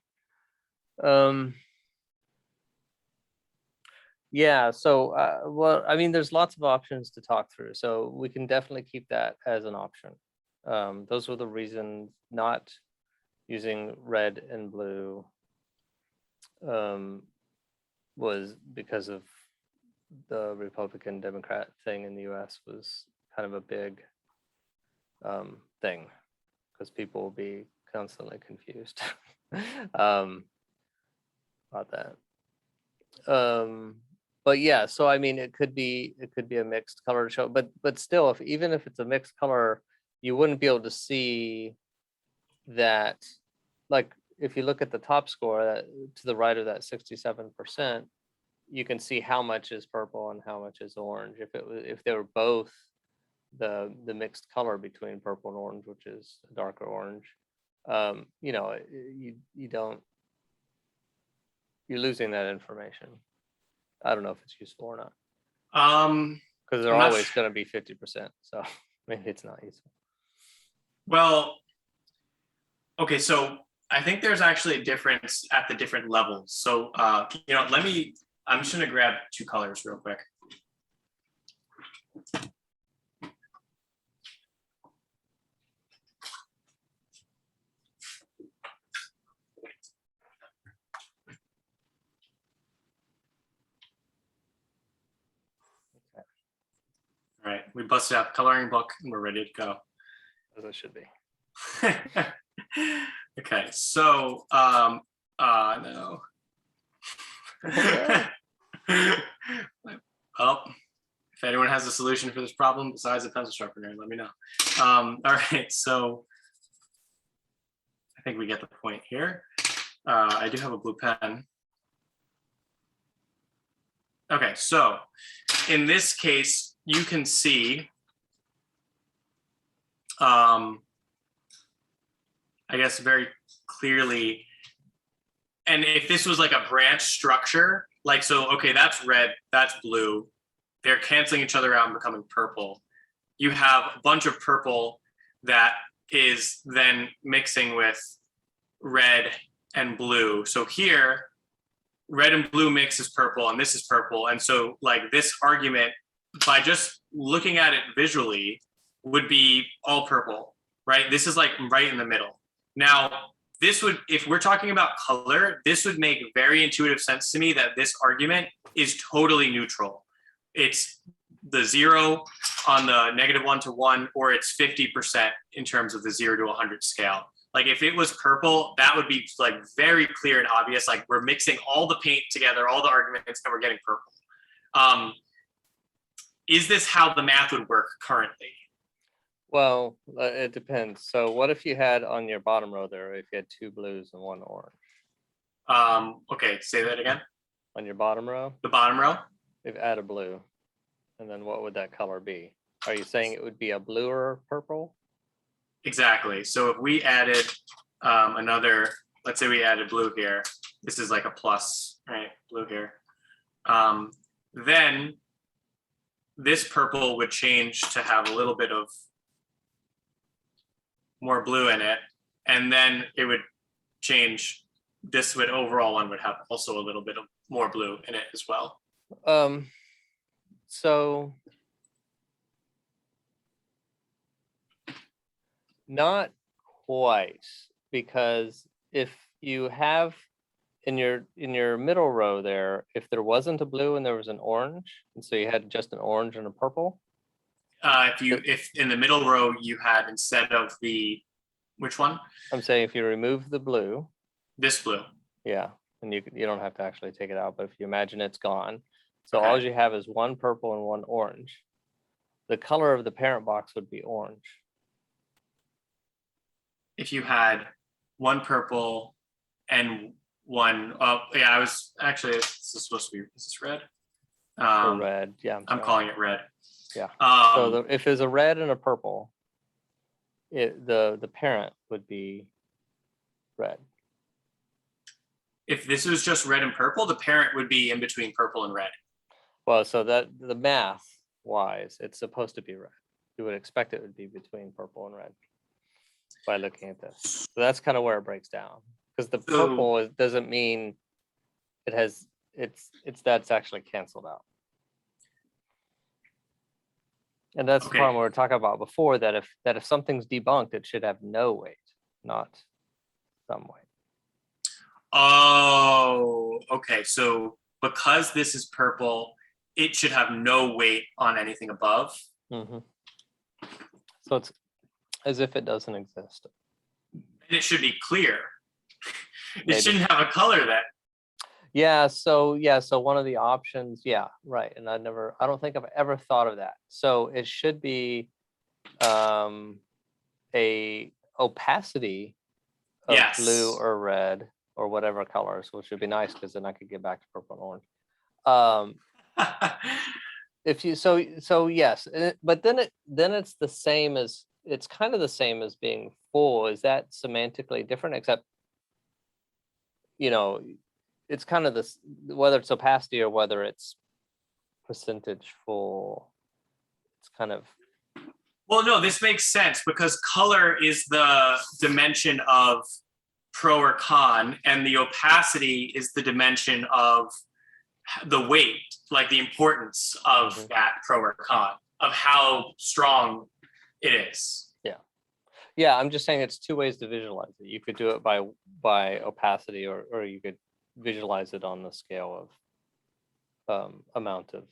Yeah, so well, I mean, there's lots of options to talk through, so we can definitely keep that as an option. Those were the reasons not using red and blue was because of the Republican Democrat thing in the US was kind of a big thing because people will be constantly confused about that. But yeah, so I mean, it could be a mixed color show, but still, even if it's a mixed color, you wouldn't be able to see that. Like if you look at the top score to the right of that 67%, you can see how much is purple and how much is orange. If they were both the mixed color between purple and orange, which is a darker orange, you know, you're losing that information. I don't know if it's useful or not. Because they're always going to be 50%. So maybe it's not useful. Well, okay, so I think there's actually a difference at the different levels. So, you know, I'm just going to grab two colors real quick. All right, we busted out the coloring book and we're ready to go. As it should be. Okay, so no. Well, if anyone has a solution for this problem besides a pencil sharpener, let me know. All right, so I think we get the point here. I do have a blue pen. Okay, so in this case, you can see, I guess very clearly, and if this was like a branch structure, like, so, okay, that's red, that's blue, they're canceling each other out and becoming purple. You have a bunch of purple that is then mixing with red and blue. So here, red and blue mix is purple and this is purple. And so like this argument, by just looking at it visually, would be all purple, right? This is like right in the middle. Now, this would, if we're talking about color, this would make very intuitive sense to me that this argument is totally neutral. It's the 0 on the -1 to 1, or it's 50% in terms of the 0 to 100 scale. Like if it was purple, that would be like very clear and obvious. Like we're mixing all the paint together, all the arguments, and we're getting purple. Is this how the math would work currently? Well, it depends. So what if you had on your bottom row there, if you had 2 blues and 1 orange? Okay, say that again. On your bottom row? The bottom row? If add a blue, and then what would that color be? Are you saying it would be a blue or purple? Exactly. So if we added another, let's say we added blue here, this is like a plus, right? Blue here. Then this purple would change to have a little bit of more blue in it. And then it would change, this would overall one would have also a little bit of more blue in it as well. So not quite, because if you have in your middle row there, if there wasn't a blue and there was an orange, and so you had just an orange and a purple. If in the middle row you had, instead of the, which one? I'm saying if you remove the blue. This blue. Yeah, and you don't have to actually take it out, but if you imagine it's gone, so Okay. all you have is 1 purple and 1 orange. The color of the parent box would be orange. If you had 1 purple and 1, yeah, I was actually, this is supposed to be, is this red? Or red, yeah. I'm calling it red. Yeah. So if there's a red and a purple, the parent would be red. If this was just red and purple, the parent would be in between purple and red. Well, so that the math wise, it's supposed to be red. You would expect it would be between purple and red by looking at this. So that's kind of where it breaks down, because the purple doesn't mean it has it's that's actually canceled out. And that's the problem we were talking about before, that if something's debunked, it should have no weight, not some weight. Oh, okay. So because this is purple, it should have no weight on anything above. Mm-hmm. So it's as if it doesn't exist. And it should be clear. Maybe. It shouldn't have a color then. Yeah. So one of the options, yeah, right. And I don't think I've ever thought of that. So it should be a opacity of blue or red or whatever colors, which would be nice, because then I could get back to purple and orange. If you so yes, but then it's the same as, it's kind of the same as being full. Is that semantically different? Except, it's kind of this, whether it's opacity or whether it's percentage full, it's kind of. Well, no, this makes sense, because color is the dimension of pro or con, and the opacity is the dimension of the weight, like the importance of that pro or con, of how strong it is. Yeah, I'm just saying it's two ways to visualize it. You could do it by opacity, or you could visualize it on the scale of amount of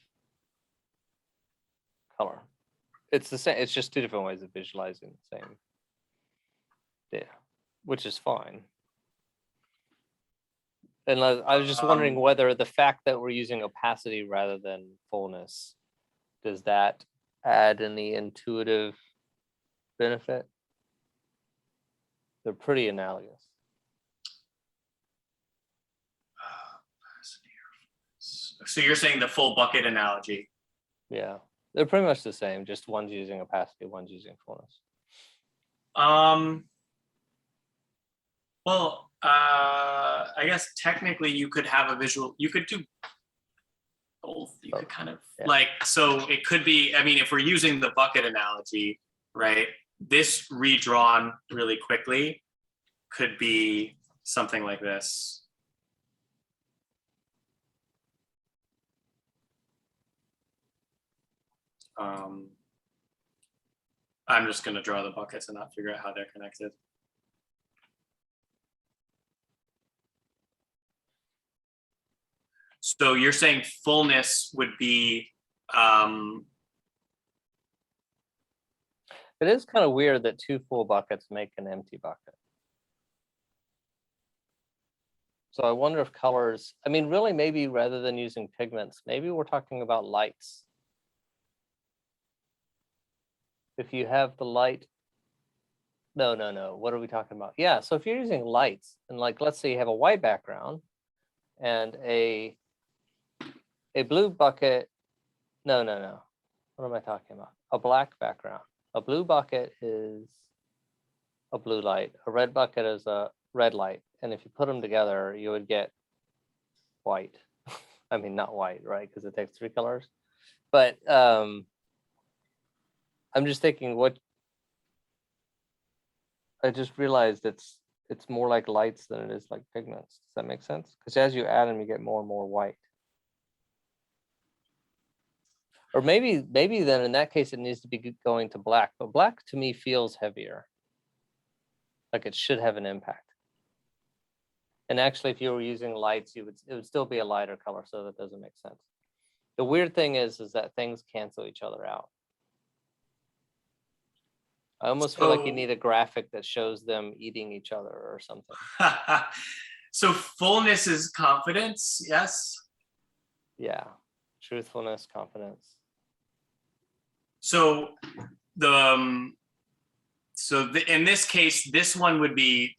color. It's the same. It's just two different ways of visualizing the same. Yeah, which is fine. And I was just wondering whether the fact that we're using opacity rather than fullness, does that add any intuitive benefit? They're pretty analogous. So you're saying the full bucket analogy? Yeah, they're pretty much the same. Just one's using opacity, one's using fullness. Well, I guess technically you could have a visual. You could do both. You could kind of so it could be. I mean, if we're using the bucket analogy, right? This redrawn really quickly could be something like this. I'm just going to draw the buckets and not figure out how they're connected. So you're saying fullness would be. It is kind of weird that two full buckets make an empty bucket. So I wonder if colors, I mean, really, maybe rather than using pigments, maybe we're talking about lights. If you have the light, no, what are we talking about? Yeah, so if you're using lights, and like, let's say you have a white background and a blue bucket, no. What am I talking about? A black background. A blue bucket is a blue light. A red bucket is a red light. And if you put them together, you would get white. I mean, not white, right? Because it takes three colors. But I'm just thinking, I just realized it's more like lights than it is like pigments. Does that make sense? Because as you add them, you get more and more white. Or maybe then in that case, it needs to be going to black. But black to me feels heavier. Like it should have an impact. And actually, if you were using lights, it would still be a lighter color, so that doesn't make sense. The weird thing is that things cancel each other out. I almost feel like you need a graphic that shows them eating each other or something. So fullness is confidence, yes? Yeah, truthfulness, confidence. So in this case, this one would be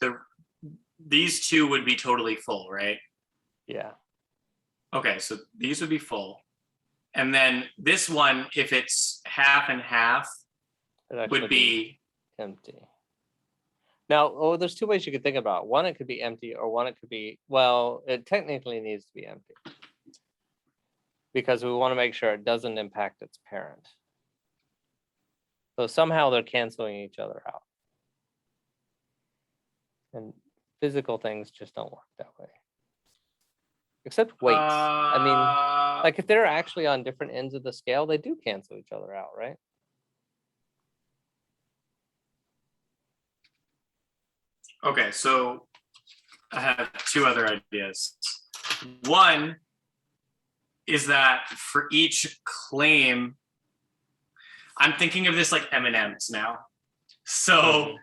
these two would be totally full, right? Yeah. Okay, so these would be full. And then this one, if it's half and half, would be empty. Now, there's two ways you could think about it. One, it could be empty, or one, it could be, well, it technically needs to be empty because we want to make sure it doesn't impact its parent. So somehow they're canceling each other out. And physical things just don't work that way. Except weights. I mean, like if they're actually on different ends of the scale, they do cancel each other out, right? Okay, so I have two other ideas. One is that for each claim, I'm thinking of this like M&Ms now. So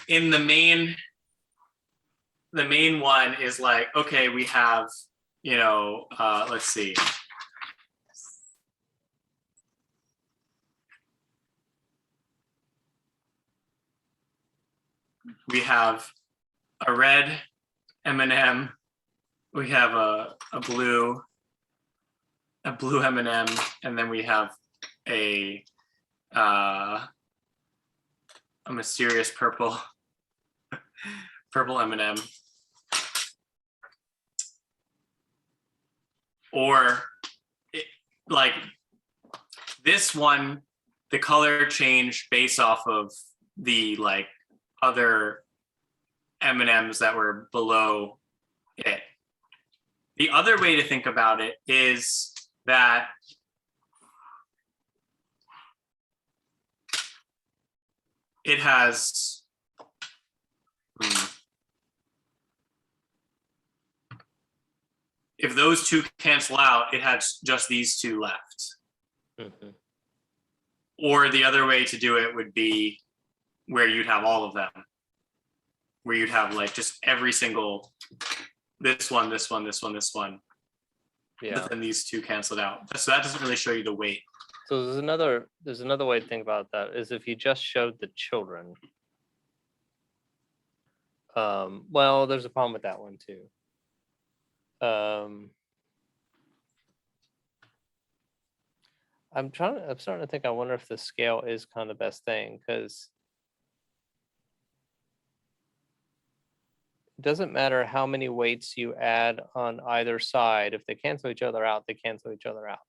in the main one is like, okay, we have, let's see. We have a red M&M. We have a blue M&M, and then we have a mysterious purple M&M. Or like this one, the color change based off of the like other M&Ms that were below it. The other way to think about it is that it has if those two cancel out, it has just these two left. Mm-hmm. Or the other way to do it would be where you'd have all of them, where you'd have like just every single, this one. Yeah. But then these two canceled out. So that doesn't really show you the weight. So there's another way to think about that is if you just showed the children. Well, there's a problem with that one too. I'm starting to think, I wonder if the scale is kind of the best thing, because it doesn't matter how many weights you add on either side. If they cancel each other out, they cancel each other out.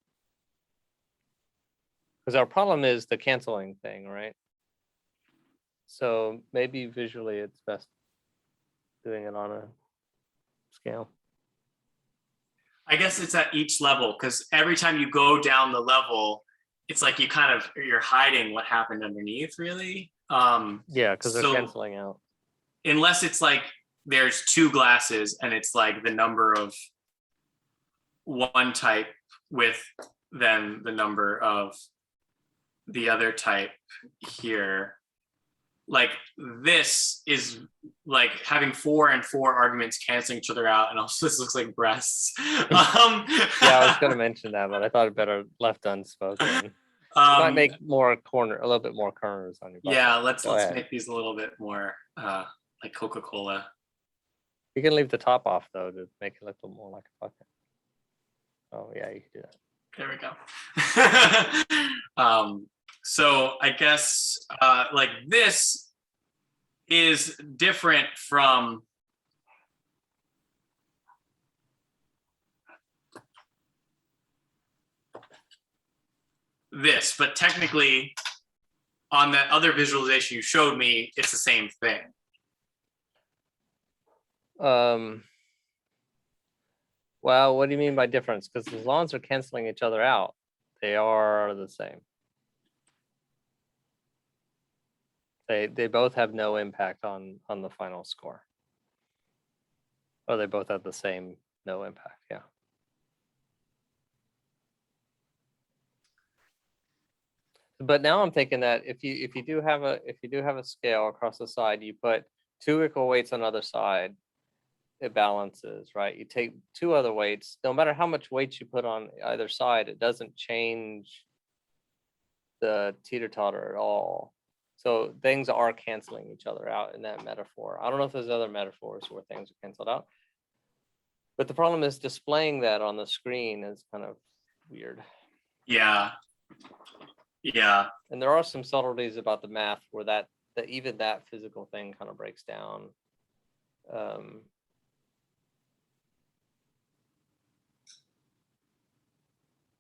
Because our problem is the canceling thing, right? So maybe visually it's best doing it on a scale. I guess it's at each level, because every time you go down the level, it's like you're hiding what happened underneath, really. Yeah, because they're canceling out. Unless it's like there's two glasses and it's like the number of one type with then the number of the other type here. Like this is like having 4 and 4 arguments canceling each other out, and also this looks like breasts. Yeah, I was going to mention that, but I thought it better left unspoken. Might make a little bit more corners on your body. Yeah, let's make these a little bit more like Coca-Cola. You can leave the top off though to make it look a little more like a bucket. Oh yeah, you can do that. There we go. So I guess like this is different from this, but technically on that other visualization you showed me, it's the same thing. Well, what do you mean by difference? Because as long as they're canceling each other out, they are the same. They both have no impact on the final score. Or they both have the same no impact, yeah. But now I'm thinking that if you do have a scale across the side, you put 2 equal weights on the other side, it balances, right? You take 2 other weights, no matter how much weight you put on either side, it doesn't change the teeter-totter at all. So things are canceling each other out in that metaphor. I don't know if there's other metaphors where things are canceled out. But the problem is displaying that on the screen is kind of weird. Yeah. Yeah. And there are some subtleties about the math where that even that physical thing kind of breaks down.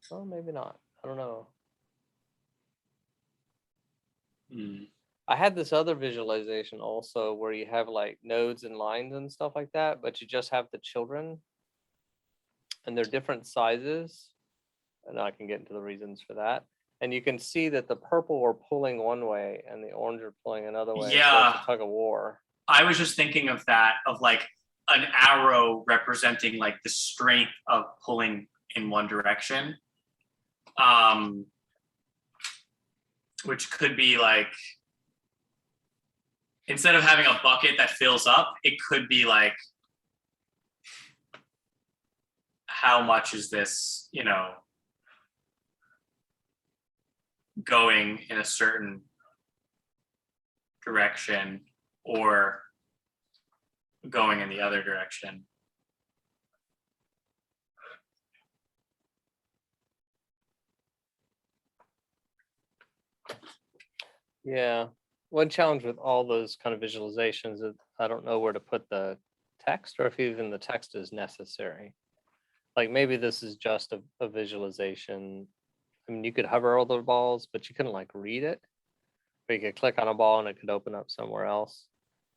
Well, maybe not. I don't know. I had this other visualization also where you have like nodes and lines and stuff like that, but you just have the children and they're different sizes. And I can get into the reasons for that. And you can see that the purple are pulling one way and the orange are pulling another way. So Yeah. it's a tug of war. I was just thinking of that, of like an arrow representing like the strength of pulling in one direction. Which could be like, instead of having a bucket that fills up, it could be like, how much is this, going in a certain direction or going in the other direction? Yeah. One challenge with all those kind of visualizations is I don't know where to put the text or if even the text is necessary. Like maybe this is just a visualization. I mean, you could hover over the balls, but you couldn't like read it. Or you could click on a ball and it could open up somewhere else,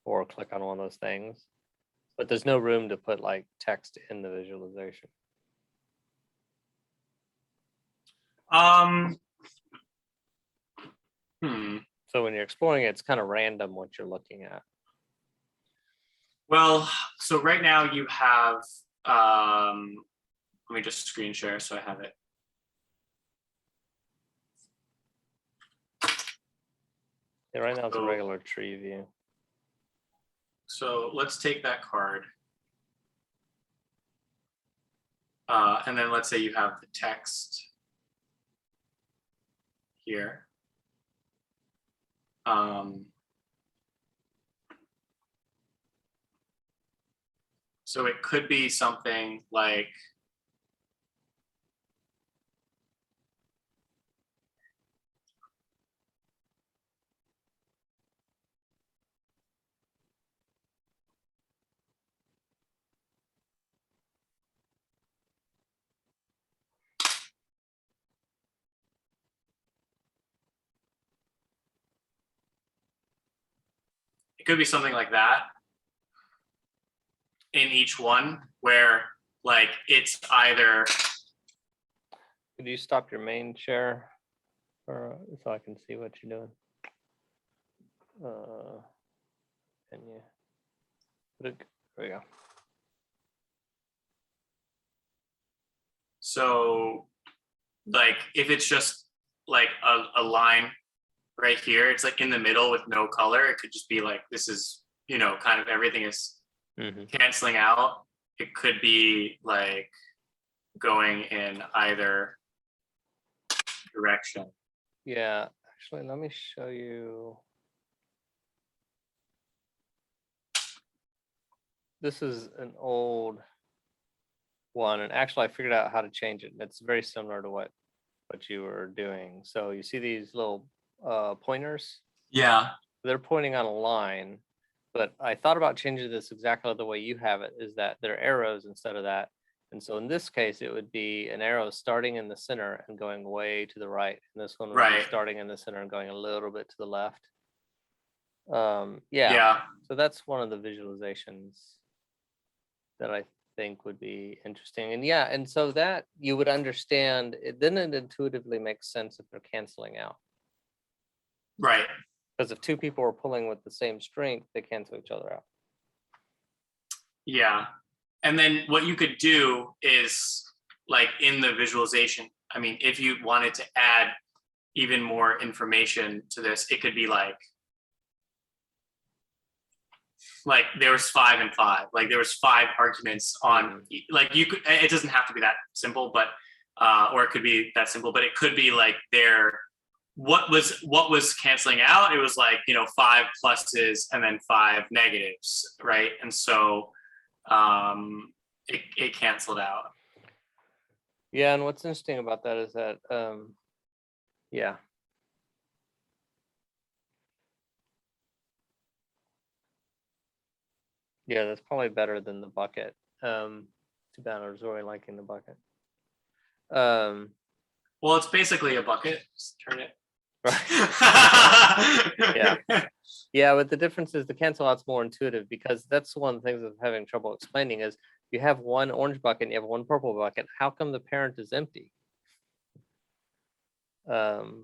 or click on one of those things. But there's no room to put like text in the visualization. So when you're exploring it, it's kind of random what you're looking at. Well, so right now you have, let me just screen share so I have it. Yeah, right now it's a regular tree view. So let's take that card. And then let's say you have the text here. So it could be something like, it could be something like that in each one, where like it's either. Could you stop your main share so I can see what you're doing? Can you? There we go. So like if it's just like a line right here, it's like in the middle with no color. It could just be like, this is, kind of everything is canceling out. It could be like going in either direction. Yeah, actually, let me show you. This is an old one, and actually I figured out how to change it. It's very similar to what you were doing. So you see these little pointers? Yeah. They're pointing on a line, but I thought about changing this exactly the way you have it, is that they're arrows instead of that. And so in this case, it would be an arrow starting in the center and going way to the right. And this one would be starting in the center and going a little bit to the left. Yeah. So that's one of the visualizations that I think would be interesting. And yeah, and so that you would understand it, then it intuitively makes sense if they're canceling out. Right. Because if two people are pulling with the same strength, they cancel each other out. Yeah. And then what you could do is like in the visualization, I mean, if you wanted to add even more information to this, it could be like there was 5 and 5, like there was 5 arguments on, like you could, it doesn't have to be that simple, but, or it could be that simple, but it could be like what was canceling out. It was like, 5 pluses and then 5 negatives. Right. And so, it canceled out. Yeah, and what's interesting about that is that, yeah. Yeah, that's probably better than the bucket. Too bad I was really liking the bucket. Well, it's basically a bucket. Just turn it. Yeah. Yeah, but the difference is the cancel out's more intuitive, because that's one of the things I'm having trouble explaining is you have one orange bucket and you have one purple bucket. How come the parent is empty? If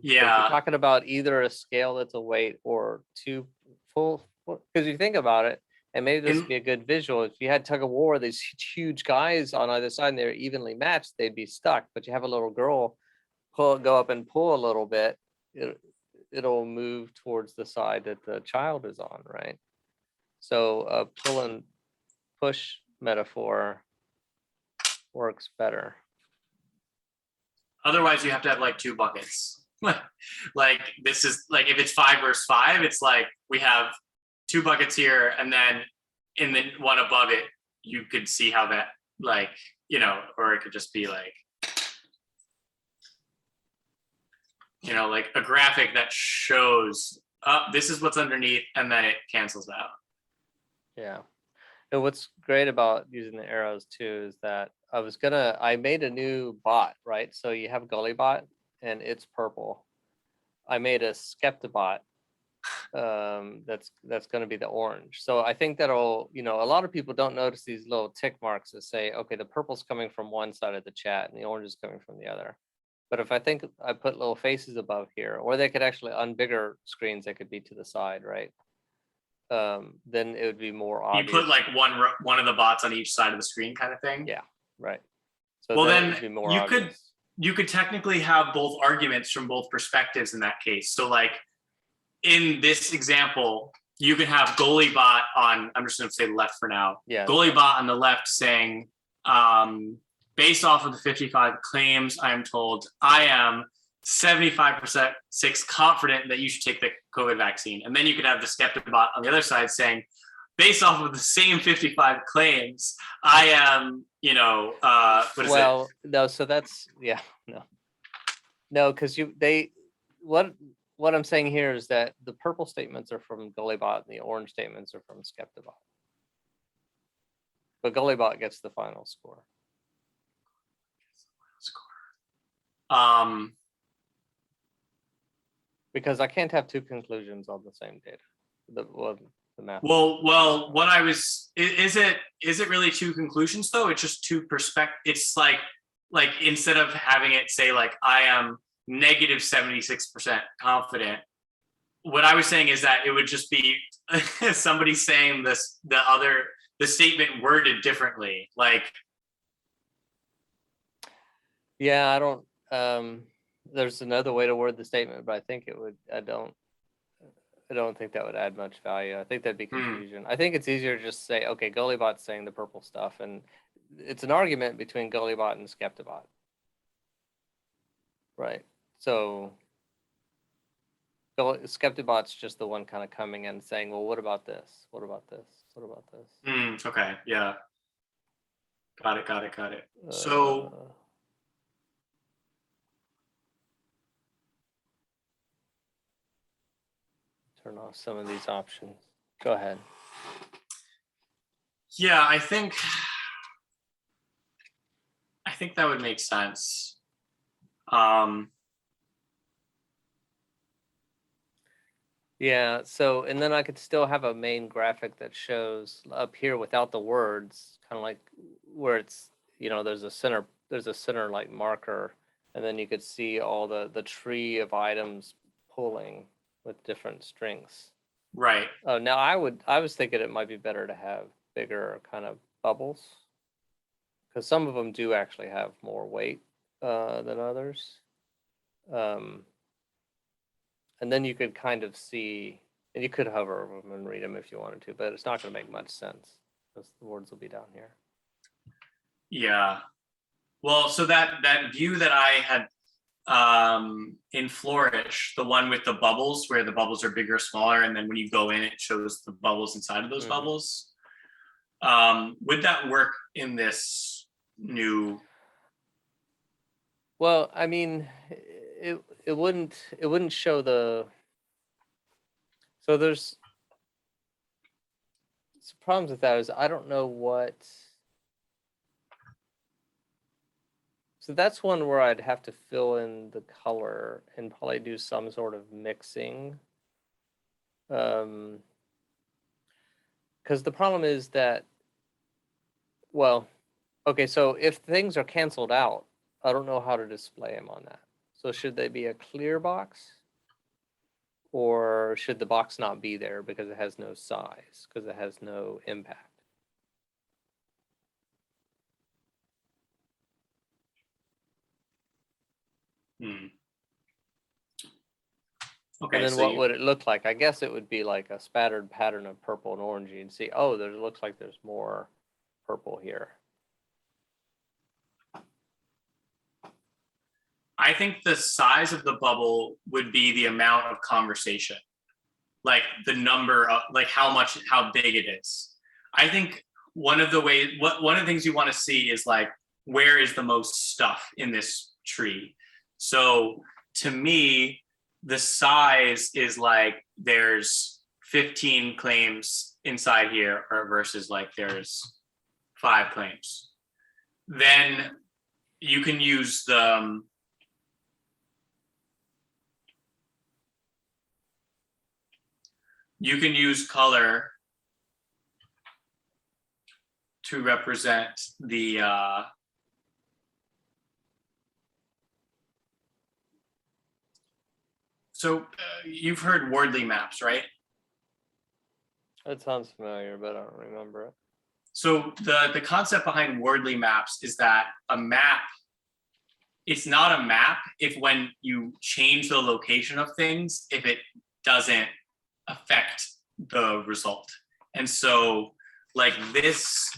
you're Yeah. talking about either a scale that's a weight or two full, because you think about it, and maybe this would be a good visual. If you had tug of war, these huge guys on either side and they're evenly matched, they'd be stuck. But you have a little girl go up and pull a little bit, it'll move towards the side that the child is on, right? So a pull and push metaphor works better. Otherwise, you have to have like two buckets. Like this is like if it's 5 versus 5, it's like we have two buckets here, and then in the one above it, you could see how that like, you know, or it could just be like, you know, like a graphic that shows this is what's underneath, and then it cancels out. Yeah. And what's great about using the arrows too is that I made a new bot, right? So you have Guill Bot and it's purple. I made a Skeptibot that's going to be the orange. So I think that'll, you know, a lot of people don't notice these little tick marks that say, okay, the purple's coming from one side of the chat and the orange is coming from the other. But if I put little faces above here, or they could actually, on bigger screens, they could be to the side, right? Then it would be more obvious. You put like one of the bots on each side of the screen kind of thing? Yeah, right. So well, then then it would be more you obvious. you could technically have both arguments from both perspectives in that case. So like in this example, you could have Guill Bot on, I'm just going to say left for now. Yeah. Guill Bot on the left saying, based off of the 55 claims, I am told I am 75% confident that you should take the COVID vaccine. And then you could have the Skeptibot on the other side saying, based off of the same 55 claims, I am, you know, no, so that's, yeah, no, because what I'm saying here is that the purple statements are from Guill Bot and the orange statements are from Skeptibot. But Guill Bot gets the final score. Because I can't have two conclusions on the same data. The math. Well, what I was is it really two conclusions though? It's just two perspectives. It's like instead of having it say like I am negative 76% confident, what I was saying is that it would just be somebody saying the statement worded differently. Like, yeah, I don't. There's another way to word the statement, but I think it would. I don't think that would add much value. I think that'd be confusion. I think it's easier to just say, okay, Guill Bot's saying the purple stuff, and it's an argument between Guill Bot and Skeptibot. Right. So Skeptibot's just the one kind of coming in saying, well, what about this? What about this? What about this? Okay. Yeah. Got it. So turn off some of these options. Go ahead. Yeah, I think that would make sense. Yeah, so, and then I could still have a main graphic that shows up here without the words, kind of like where it's, you know, there's a center like marker, and then you could see all the tree of items pulling with different strings. Right. Now I was thinking it might be better to have bigger kind of bubbles, because some of them do actually have more weight than others. And then you could kind of see, and you could hover over them and read them if you wanted to, but it's not going to make much sense because the words will be down here. Yeah. Well, so that view that I had in Flourish, the one with the bubbles, where the bubbles are bigger or smaller, and then when you go in, it shows the bubbles inside of those bubbles. Would that work in this new? Well, I mean, it wouldn't show the. problems with that is I don't know what. So that's one where I'd have to fill in the color and probably do some sort of mixing. Because the problem is that, well, okay, so if things are canceled out, I don't know how to display them on that. So should they be a clear box? Or should the box not be there because it has no size, because it has no impact? Okay, And then so what would it look like? I guess it would be like a spattered pattern of purple and orange. You can see, oh, there looks like there's more purple here. I think the size of the bubble would be the amount of conversation, like the number of, like how big it is. I think one of the things you want to see is like, where is the most stuff in this tree? So to me, the size is like there's 15 claims inside here, or versus like there's 5 claims. Then you can use the you can use color to represent the you've heard wordly maps, right? That sounds familiar, but I don't remember it. So the concept behind wordly maps is that a map, it's not a map if when you change the location of things, if it doesn't affect the result. And so like this,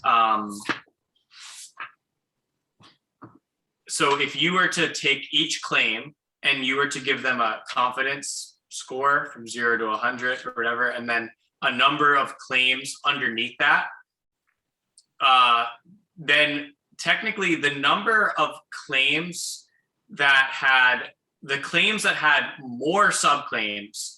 so if you were to take each claim and you were to give them a confidence score from 0 to 100 or whatever, and then a number of claims underneath that, then technically the number of claims that had more subclaims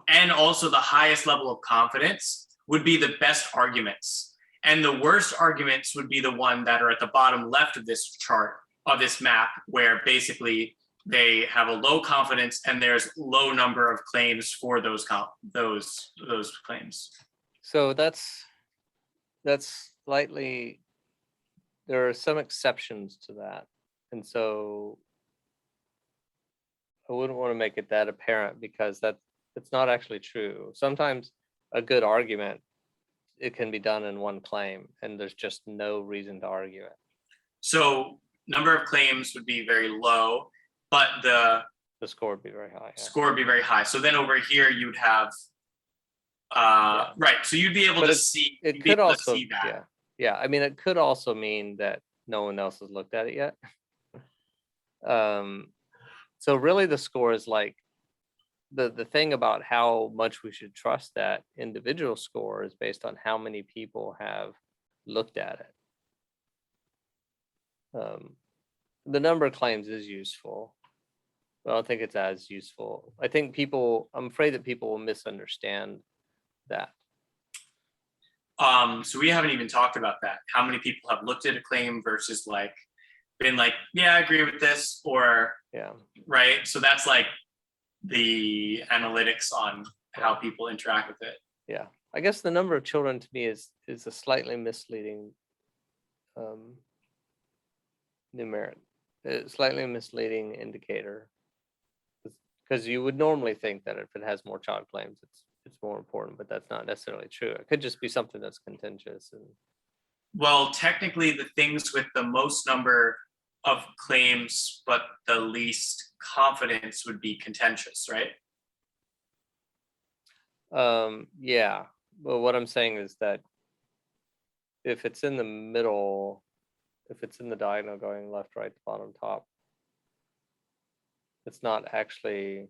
and also the highest level of confidence would be the best arguments. And the worst arguments would be the one that are at the bottom left of this chart, of this map, where basically they have a low confidence and there's low number of claims for those claims. So that's slightly, there are some exceptions to that. And so I wouldn't want to make it that apparent because it's not actually true. Sometimes a good argument, it can be done in one claim and there's just no reason to argue it. So number of claims would be very low, but the score would be very high. Yeah. Score would be very high. So then over here you'd have right. So you'd be able to see. It could also see that. Yeah. I mean, it could also mean that no one else has looked at it yet. So really, the score is like the thing about how much we should trust that individual score is based on how many people have looked at it. The number of claims is useful, but I don't think it's as useful. I'm afraid that people will misunderstand that. So we haven't even talked about that. How many people have looked at a claim versus like been like, yeah, I agree with this, or yeah, right. So that's like the analytics on how people interact with it. Yeah, I guess the number of children to me is a slightly misleading numeric, slightly misleading indicator, because you would normally think that if it has more child claims, it's more important, but that's not necessarily true. It could just be something that's contentious. And well, technically, the things with the most number of claims but the least confidence would be contentious, right? Yeah. Well, what I'm saying is that if it's in the middle, if it's in the diagonal going left, right, bottom, top, it's not actually.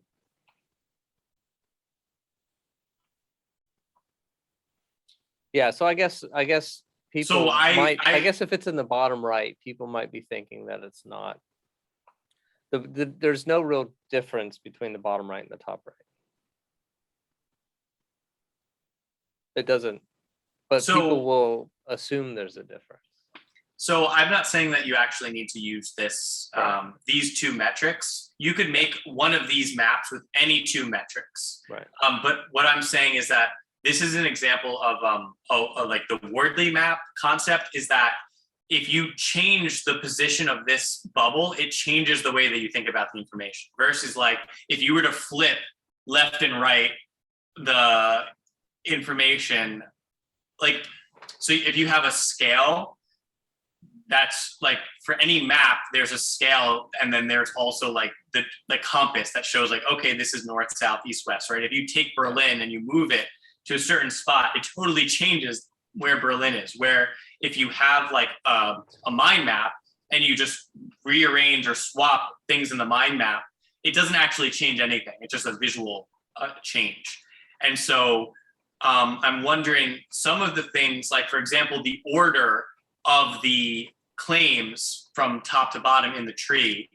Yeah, so I guess people I guess if it's in the bottom right, people might be thinking that it's not. There's no real difference between the bottom right and the top right. It doesn't. But So- people will assume there's a difference. So I'm not saying that you actually need to use this, Right. these two metrics. You could make one of these maps with any two metrics. Right. But what I'm saying is that this is an example of like the wordly map concept is that if you change the position of this bubble, it changes the way that you think about the information. Versus like if you were to flip left and right the information, like, so if you have a scale, that's like for any map, there's a scale, and then there's also like the compass that shows like, okay, this is north, south, east, west, right? If you take Berlin and you move it to a certain spot, it totally changes where Berlin is. Where if you have like a mind map and you just rearrange or swap things in the mind map, it doesn't actually change anything. It's just a visual change. And so I'm wondering some of the things, like for example, the order of the claims from top to bottom in the tree,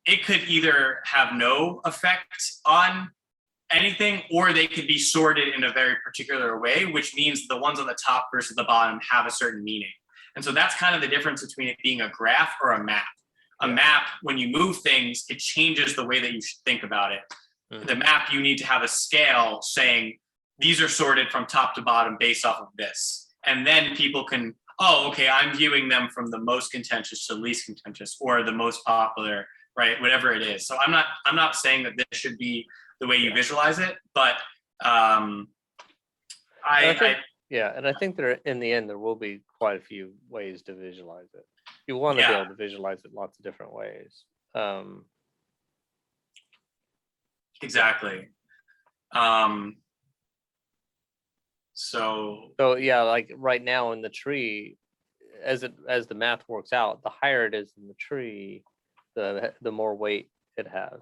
it could either have no effect on anything, or they could be sorted in a very particular way, which means the ones on the top versus the bottom have a certain meaning. And so that's kind of the difference between it being a graph or a map. A map, when you move things, it changes the way that you should think about it. The map, you need to have a scale saying these are sorted from top to bottom based off of this. And then people can, oh, okay, I'm viewing them from the most contentious to least contentious, or the most popular, right? Whatever it is. So I'm not saying that this should be the way you visualize it, but and I think there in the end there will be quite a few ways to visualize it. You want to be able to visualize it lots of different ways. Exactly. So yeah, like right now in the tree, as the math works out, the higher it is in the tree, the more weight it has.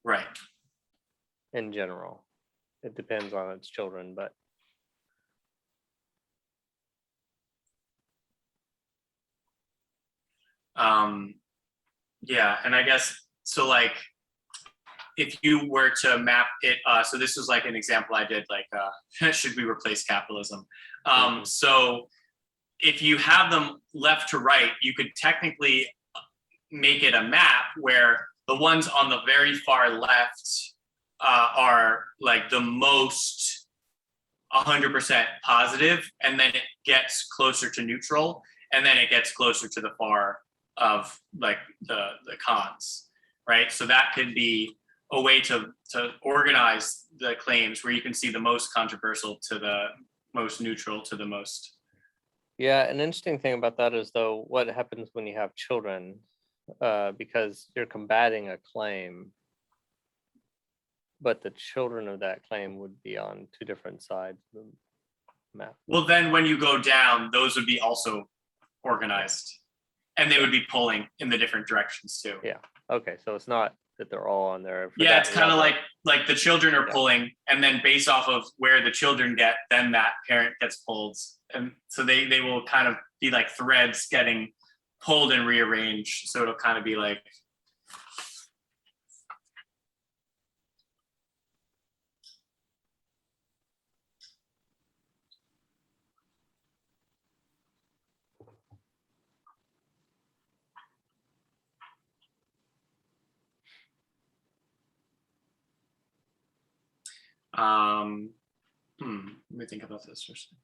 Right. In general, it depends on its children, but yeah, and I guess so. Like, if you were to map it, so this was like an example I did. Like, should we replace capitalism? So if you have them left to right, you could technically make it a map where the ones on the very far left are like the most 100% positive, and then it gets closer to neutral, and then it gets closer to the far of like the cons, right? So that could be a way to organize the claims where you can see the most controversial to the most neutral to the most. Yeah, an interesting thing about that is though what happens when you have children, because you're combating a claim, but the children of that claim would be on two different sides of the map. Well, then when you go down, those would be also organized, and they would be pulling in the different directions too. Yeah. Okay. So it's not that they're all on there. Yeah, it's kind of like the children are pulling, and then based off of where the children get, then that parent gets pulled, and so they will kind of be like threads getting pulled and rearranged. So it'll kind of be like. Let me think about this for a second.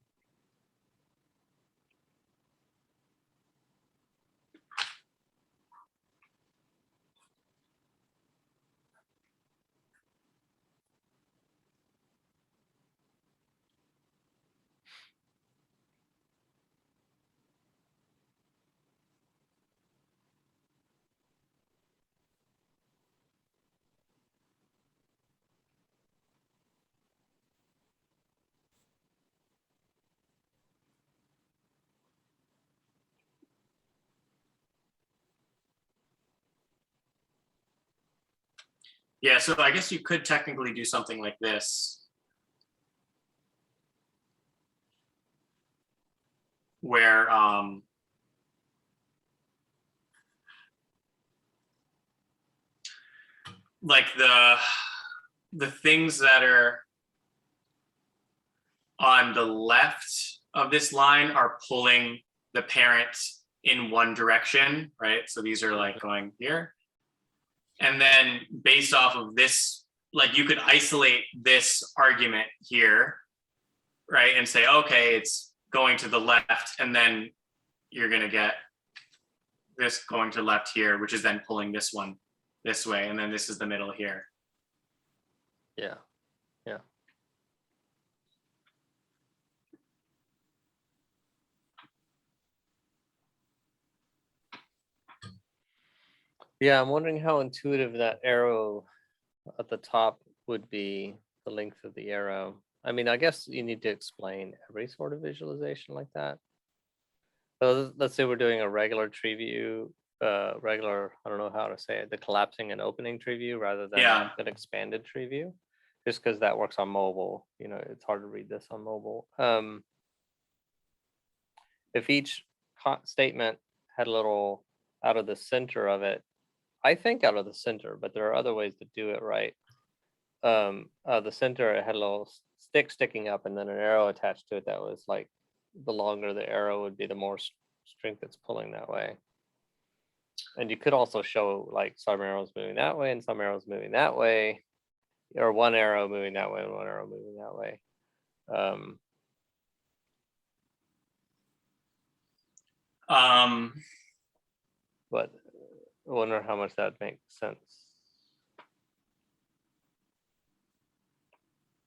Yeah, so I guess you could technically do something like this, where like the things that are on the left of this line are pulling the parent in one direction, right? So these are like going here. And then based off of this, like you could isolate this argument here, right? And say, okay, it's going to the left. And then you're going to get this going to left here, which is then pulling this one this way. And then this is the middle here. Yeah. Yeah. Yeah, I'm wondering how intuitive that arrow at the top would be, the length of the arrow. I mean, I guess you need to explain every sort of visualization like that. So let's say we're doing a regular tree view, regular, I don't know how to say it, the collapsing and opening tree view rather than an expanded tree view, just because that works on mobile. You know, it's hard to read this on mobile. If each statement had a little out of the center of it, I think out of the center, but there are other ways to do it right. The center, it had a little stick sticking up and then an arrow attached to it that was like, the longer the arrow would be, the more strength it's pulling that way. And you could also show like some arrows moving that way and some arrows moving that way, or one arrow moving that way and one arrow moving that way. But I wonder how much that makes sense.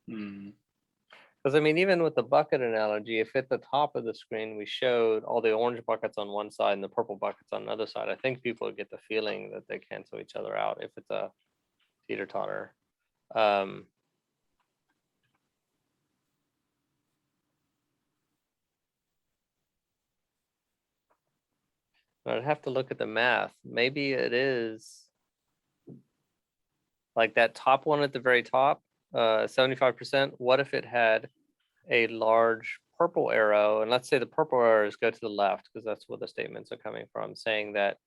Because I mean, even with the bucket analogy, if at the top of the screen we showed all the orange buckets on one side and the purple buckets on another side, I think people would get the feeling that they cancel each other out if it's a teeter-totter. I'd have to look at the math. Maybe it is like that top one at the very top, 75%. What if it had a large purple arrow? And let's say the purple arrows go to the left, because that's where the statements are coming from, saying that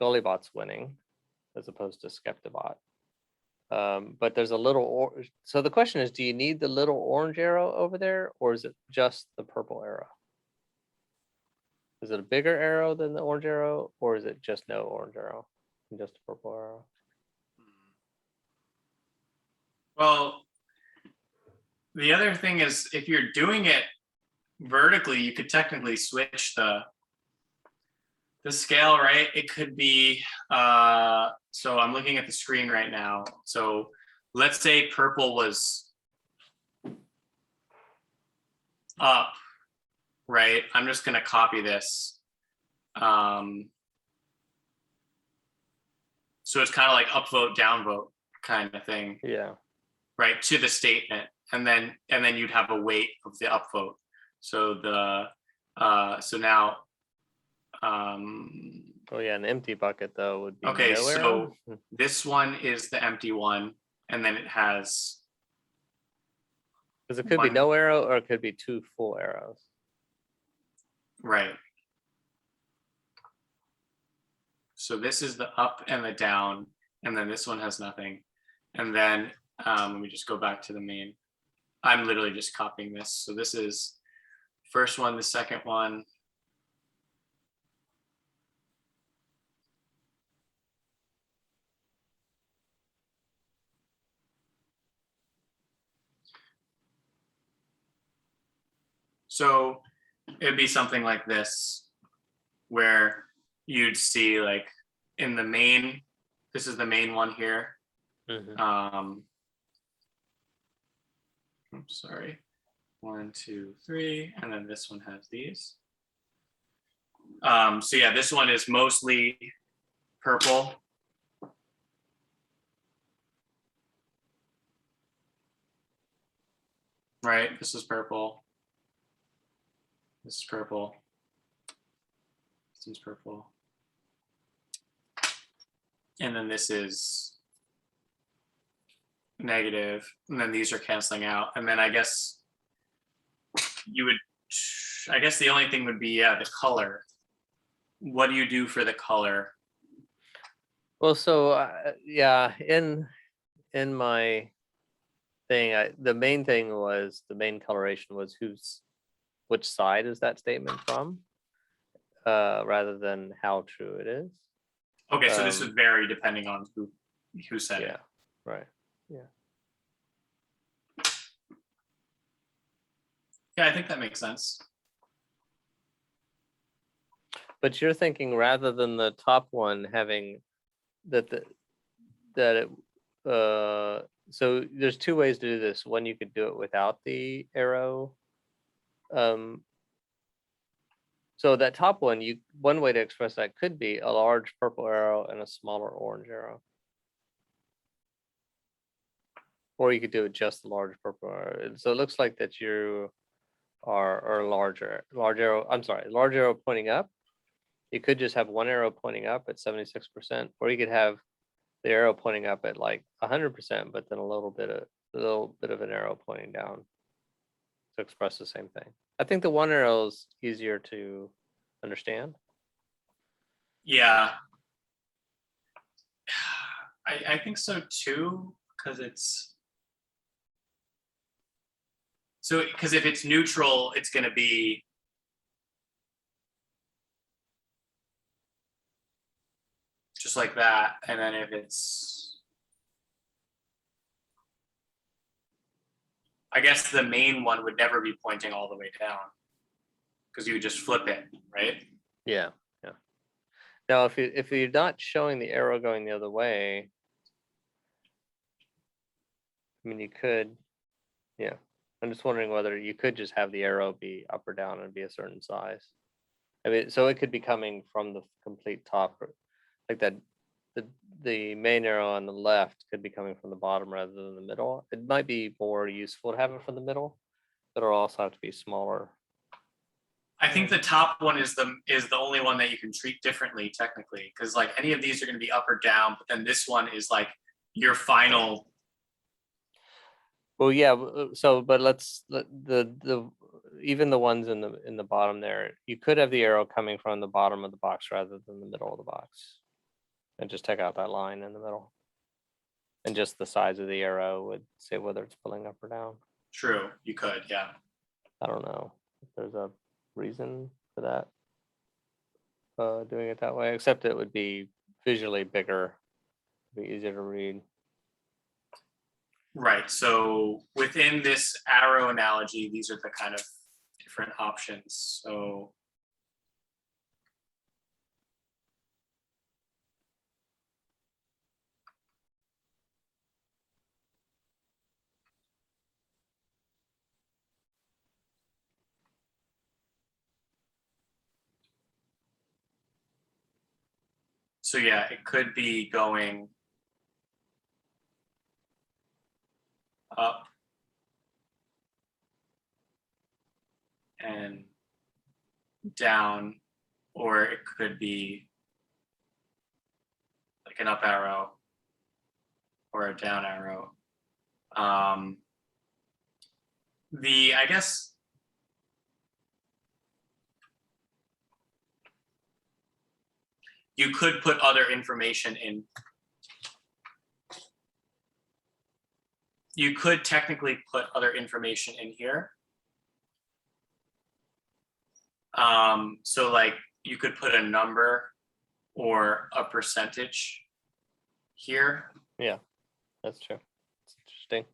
Gullybot's winning as opposed to Skeptibot. But there's a little, so the question is, do you need the little orange arrow over there, or is it just the purple arrow? Is it a bigger arrow than the orange arrow, or is it just no orange arrow and just a purple arrow? Well, the other thing is, if you're doing it vertically, you could technically switch the scale, right? It could be, so I'm looking at the screen right now. So let's say purple was up, right? I'm just gonna copy this. So it's kind of like upvote, downvote kind of thing. Yeah. Right, to the statement. And then you'd have a weight of the upvote. So so now oh yeah, an empty bucket though would be okay, no so arrow? this one is the empty one, and then it has, Because it could be no arrow or it could be two full arrows. Right. So this is the up and the down, and then this one has nothing. And then let me just go back to the main. I'm literally just copying this. So this is first one, the second one. So it'd be something like this, where you'd see like in the main, this is the main one here. Oops, sorry. 1, 2, 3, and then this one has these. So yeah, this one is mostly purple. Right, this is purple. This is purple. This is purple. And then this is negative, and then these are canceling out. And then I guess the only thing would be, yeah, the color. What do you do for the color? Well, so yeah, in my thing. The main thing was the main coloration was which side is that statement from, rather than how true it is. Okay, so this would vary depending on who said it. Yeah, right. Yeah. Yeah, I think that makes sense. But you're thinking rather than the top one having that it so there's two ways to do this. One, you could do it without the arrow. So that top one, one way to express that could be a large purple arrow and a smaller orange arrow. Or you could do it just the large purple arrow. So it looks like that you are large arrow pointing up. You could just have one arrow pointing up at 76%, or you could have the arrow pointing up at like 100%, but then a little bit of an arrow pointing down to express the same thing. I think the one arrow is easier to understand. Yeah, I think so too, because if it's neutral, it's going to be just like that, and then if it's, I guess the main one would never be pointing all the way down because you would just flip it, right? Yeah. Now, if you're not showing the arrow going the other way, I mean, you could, yeah. I'm just wondering whether you could just have the arrow be up or down and be a certain size. I mean, so it could be coming from the complete top, like that. The main arrow on the left could be coming from the bottom rather than the middle. It might be more useful to have it from the middle, but it'll also have to be smaller. I think the top one is the only one that you can treat differently technically, because like any of these are going to be up or down, but then this one is like your final. Well, yeah. So, but even the ones in the bottom there, you could have the arrow coming from the bottom of the box rather than the middle of the box, and just take out that line in the middle, and just the size of the arrow would say whether it's pulling up or down. True, you could, yeah. I don't know if there's a reason for that, doing it that way, except it would be visually bigger, be easier to read. Right, so within this arrow analogy, these are the kind of different options. So yeah, it could be going up and down, or it could be like an up arrow or a down arrow. I guess you could put other information in. You could technically put other information in here. So like you could put a number or a percentage here. Yeah, that's true. It's interesting.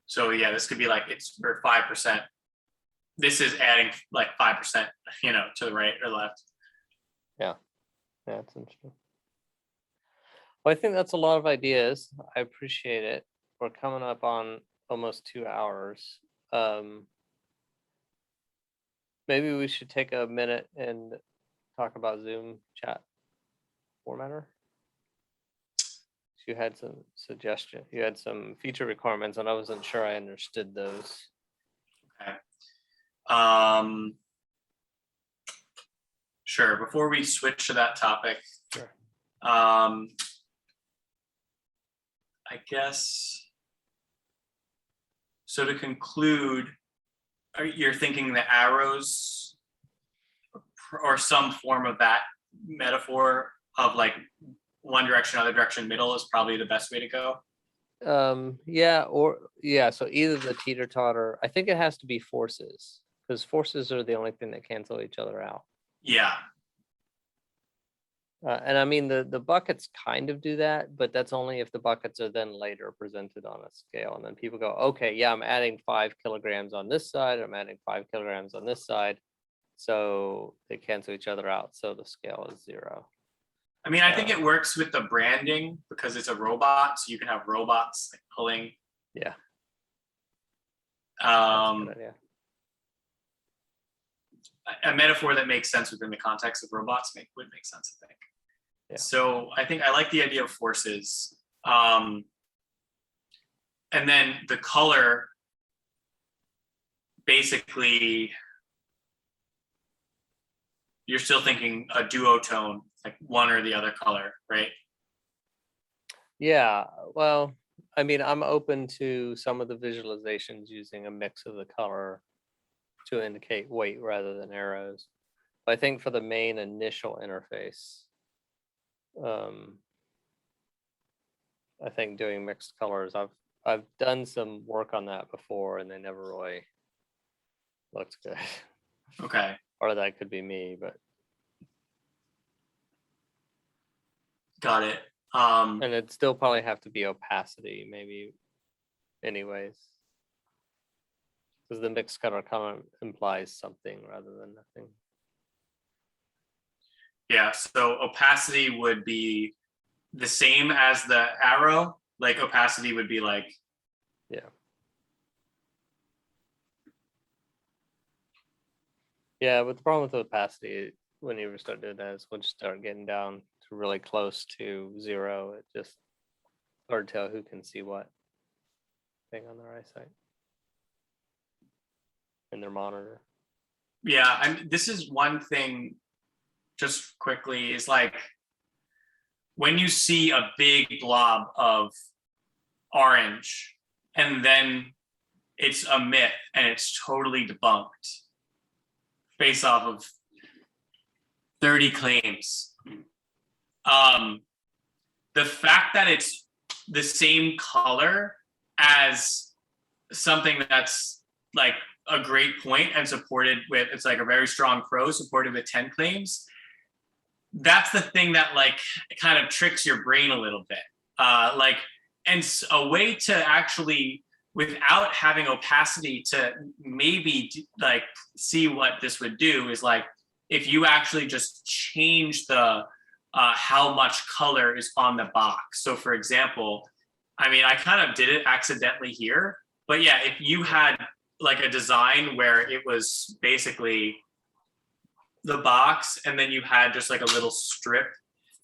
So yeah, this could be like it's for 5%. This is adding like 5%, to the right or left. Yeah, that's interesting. Well, I think that's a lot of ideas. I appreciate it. We're coming up on almost 2 hours. Maybe we should take a minute and talk about Zoom chat formatter. You had some suggestion. You had some feature requirements, and I wasn't sure I understood those. Okay. Sure. Before we switch to that topic, sure. I guess, so to conclude, you're thinking the arrows or some form of that metaphor of like one direction, other direction, middle is probably the best way to go. So either the teeter-totter, I think it has to be forces, because forces are the only thing that cancel each other out. Yeah. And I mean, the buckets kind of do that, but that's only if the buckets are then later presented on a scale. And then people go, okay, yeah, I'm adding 5 kilograms on this side, I'm adding 5 kilograms on this side. So they cancel each other out. So the scale is 0. I mean, I think it works with the branding because it's a robot, so you can have robots like pulling. Yeah. A metaphor that makes sense within the context of robots would make sense, I think. Yeah. So I think I like the idea of forces. And then the color, basically, you're still thinking a duotone, like one or the other color, right? Yeah, well, I mean, I'm open to some of the visualizations using a mix of the color to indicate weight rather than arrows. But I think for the main initial interface, I think doing mixed colors, I've done some work on that before and they never really looked good. Okay. Or that could be me, but got it. And it'd still probably have to be opacity, maybe, anyways. Because the mixed color kind of implies something rather than nothing. Yeah, so opacity would be the same as the arrow. Like opacity would be like. Yeah. Yeah, but the problem with opacity, when you start doing that, is once you start getting down to really close to 0, it just hard to tell who can see what thing on their eyesight in their monitor. Yeah, this is one thing, just quickly, is like when you see a big blob of orange and then it's a myth and it's totally debunked based off of 30 claims. The fact that it's the same color as something that's like a great point and supported with, it's like a very strong pro supported with 10 claims. That's the thing that like kind of tricks your brain a little bit. And a way to actually, without having opacity, to maybe like see what this would do is like, if you actually just change the how much color is on the box. So for example, I mean, I kind of did it accidentally here, but yeah, if you had like a design where it was basically the box and then you had just like a little strip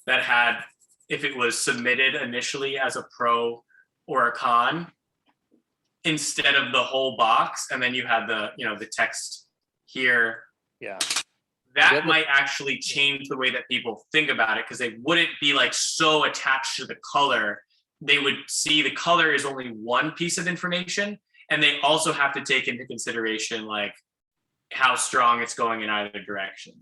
that had, if it was submitted initially as a pro or a con, instead of the whole box, and then you had the, you know, the text here. Yeah. That might actually change the way that people think about it, because they wouldn't be like so attached to the color. They would see the color is only one piece of information, and they also have to take into consideration like how strong it's going in either direction.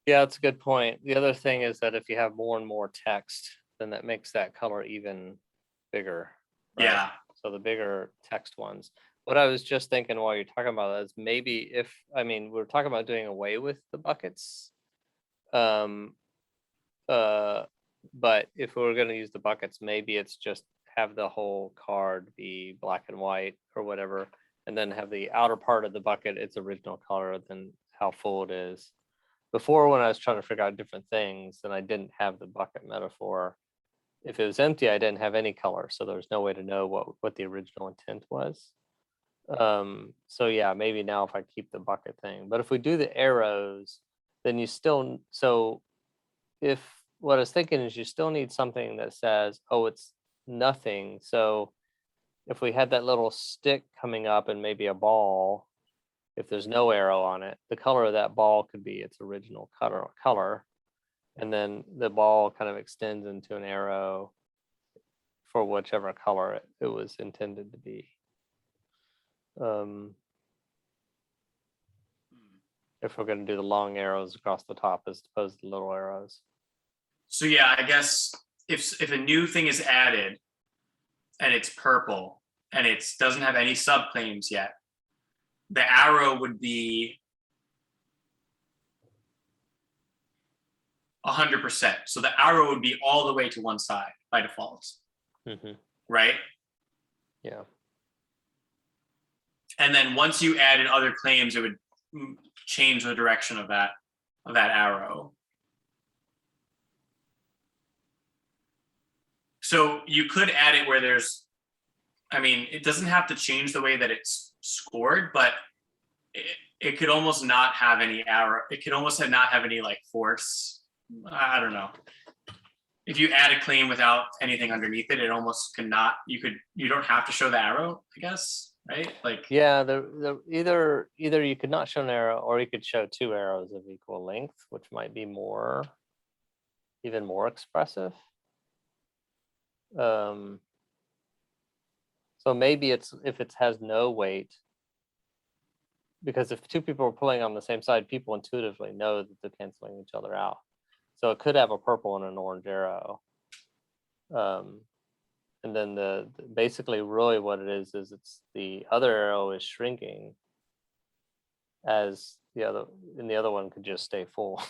Yeah, that's a good point. The other thing is that if you have more and more text, then that makes that color even bigger. Right? Yeah. So the bigger text ones. What I was just thinking while you're talking about that is maybe if, I mean, we're talking about doing away with the buckets. But if we're going to use the buckets, maybe it's just have the whole card be black and white or whatever, and then have the outer part of the bucket its original color than how full it is. Before, when I was trying to figure out different things, and I didn't have the bucket metaphor, if it was empty, I didn't have any color, so there's no way to know what the original intent was. So yeah, maybe now if I keep the bucket thing, but if we do the arrows, then you still, so if what I was thinking is you still need something that says, oh, it's nothing. So if we had that little stick coming up and maybe a ball, if there's no arrow on it, the color of that ball could be its original color. And then the ball kind of extends into an arrow for whichever color it was intended to be. If we're going to do the long arrows across the top as opposed to the little arrows. So yeah, I guess if a new thing is added and it's purple and it doesn't have any subclaims yet, the arrow would be 100%. So the arrow would be all the way to one side by default, right? Yeah. And then once you added other claims, it would change the direction of that arrow. So you could add it where there's, I mean, it doesn't have to change the way that it's scored, but it could almost not have any arrow. It could almost not have any like force. I don't know. If you add a claim without anything underneath it, it almost cannot. You don't have to show the arrow, I guess, right? Like yeah, either you could not show an arrow, or you could show two arrows of equal length, which might be even more expressive. So maybe if it has no weight, because if two people are pulling on the same side, people intuitively know that they're canceling each other out. So it could have a purple and an orange arrow. And then basically really what it is it's the other arrow is shrinking as the other one could just stay full.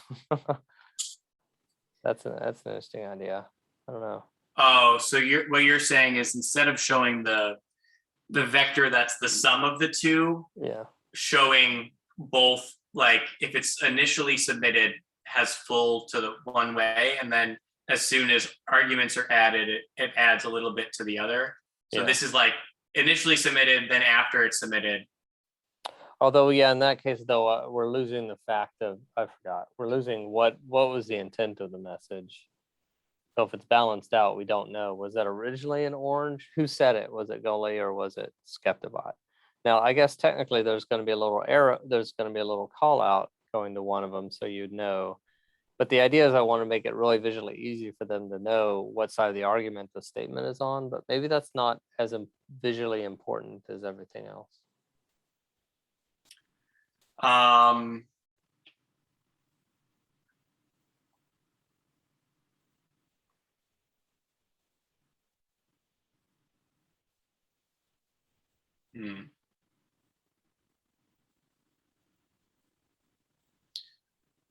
That's an interesting idea. I don't know. Oh, so what you're saying is instead of showing the vector that's the sum of the two, yeah, showing both, like if it's initially submitted has full to the one way, and then as soon as arguments are added, it adds a little bit to the other. So this is like initially submitted, then after it's submitted. Although, yeah, in that case, though, we're losing the fact of, I forgot, we're losing what was the intent of the message. So if it's balanced out, we don't know. Was that originally an orange? Who said it? Was it Guill or was it Skeptibot? Now, I guess technically there's going to be a little error. There's going to be a little call out going to one of them, so you'd know. But the idea is I want to make it really visually easy for them to know what side of the argument the statement is on, but maybe that's not as visually important as everything else.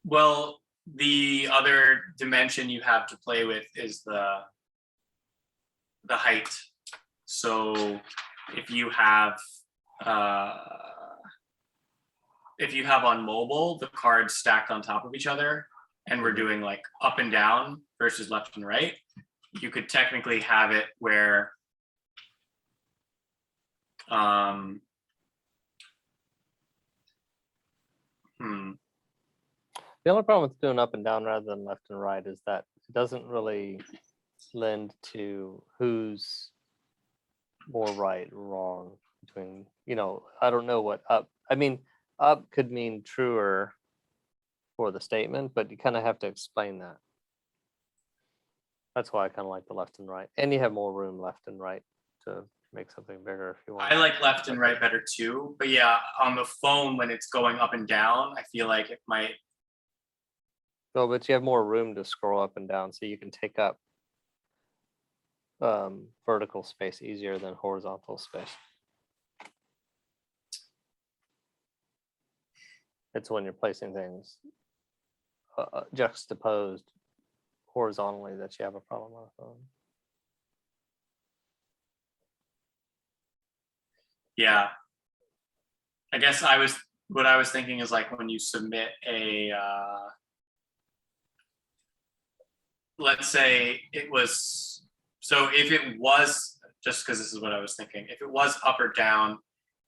Well, the other dimension you have to play with is the height. So if you have on mobile the cards stacked on top of each other, and we're doing like up and down versus left and right, you could technically have it where The only problem with doing up and down rather than left and right is that it doesn't really lend to who's more right or wrong between, I don't know what up, I mean, up could mean truer for the statement, but you kind of have to explain that. That's why I kind of like the left and right. And you have more room left and right to make something bigger if you want. I like left and right better too. But yeah, on the phone when it's going up and down, I feel like it might. Oh, but you have more room to scroll up and down, so you can take up vertical space easier than horizontal space. It's when you're placing things juxtaposed horizontally that you have a problem on a phone. Yeah. I guess what I was thinking is like when you submit a, let's say it was, so if it was, just because this is what I was thinking, if it was up or down,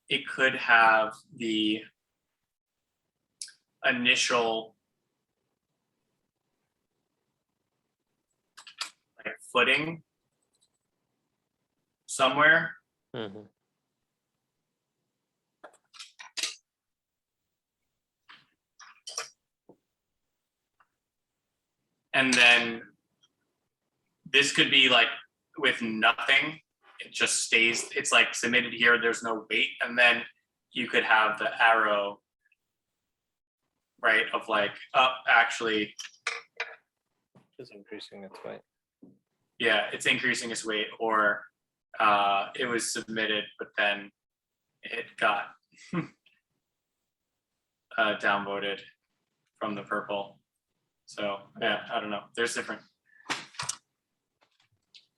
it could have the initial like footing somewhere. Mm-hmm. And then this could be like with nothing. It just stays, it's like submitted here, there's no weight. And then you could have the arrow, right, of like, actually, Just increasing its weight. Yeah, it's increasing its weight, or it was submitted, but then it got downvoted from the purple. So yeah, I don't know. There's different.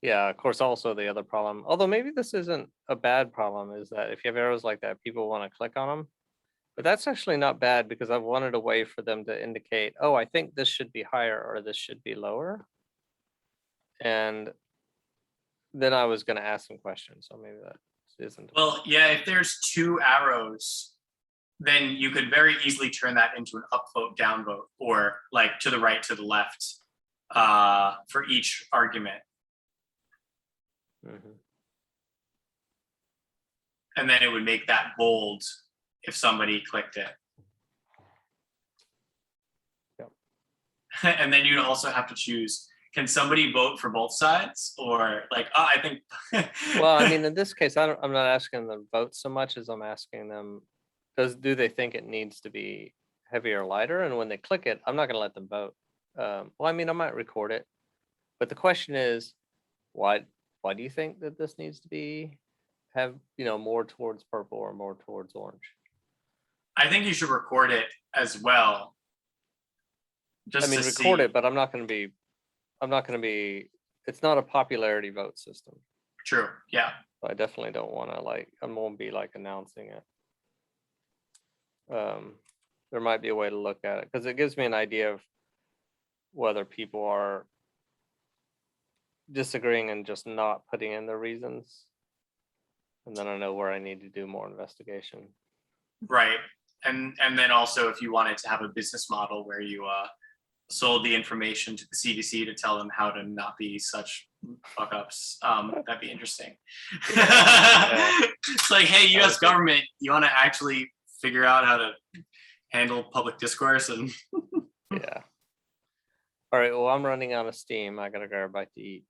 Yeah, of course, also the other problem, although maybe this isn't a bad problem, is that if you have arrows like that, people want to click on them. But that's actually not bad because I've wanted a way for them to indicate, oh, I think this should be higher or this should be lower. And then I was going to ask some questions, so maybe that isn't. Well, yeah, if there's 2 arrows, then you could very easily turn that into an upvote, downvote, or like to the right, to the left, for each argument. Mhm. And then it would make that bold if somebody clicked it. Yep. And then you'd also have to choose, can somebody vote for both sides, or like, oh, I think. Well, I mean, in this case, I'm not asking them to vote so much as I'm asking them, do they think it needs to be heavier or lighter? And when they click it, I'm not going to let them vote. Well, I mean, I might record it, but the question is, why do you think that this needs to be more towards purple or more towards orange? I think you should record it as well. I mean, record it, but I'm not going to be. It's not a popularity vote system. True. Yeah. So I definitely don't want to I won't be announcing it. There might be a way to look at it because it gives me an idea of whether people are disagreeing and just not putting in their reasons. And then I know where I need to do more investigation. Right. And then also if you wanted to have a business model where you sold the information to the CDC to tell them how to not be such fuck ups, that'd be interesting. Yeah. It's like, hey, US government, you want to actually figure out how to handle public discourse? And yeah. All right, well, I'm running out of steam. I gotta grab a bite to eat.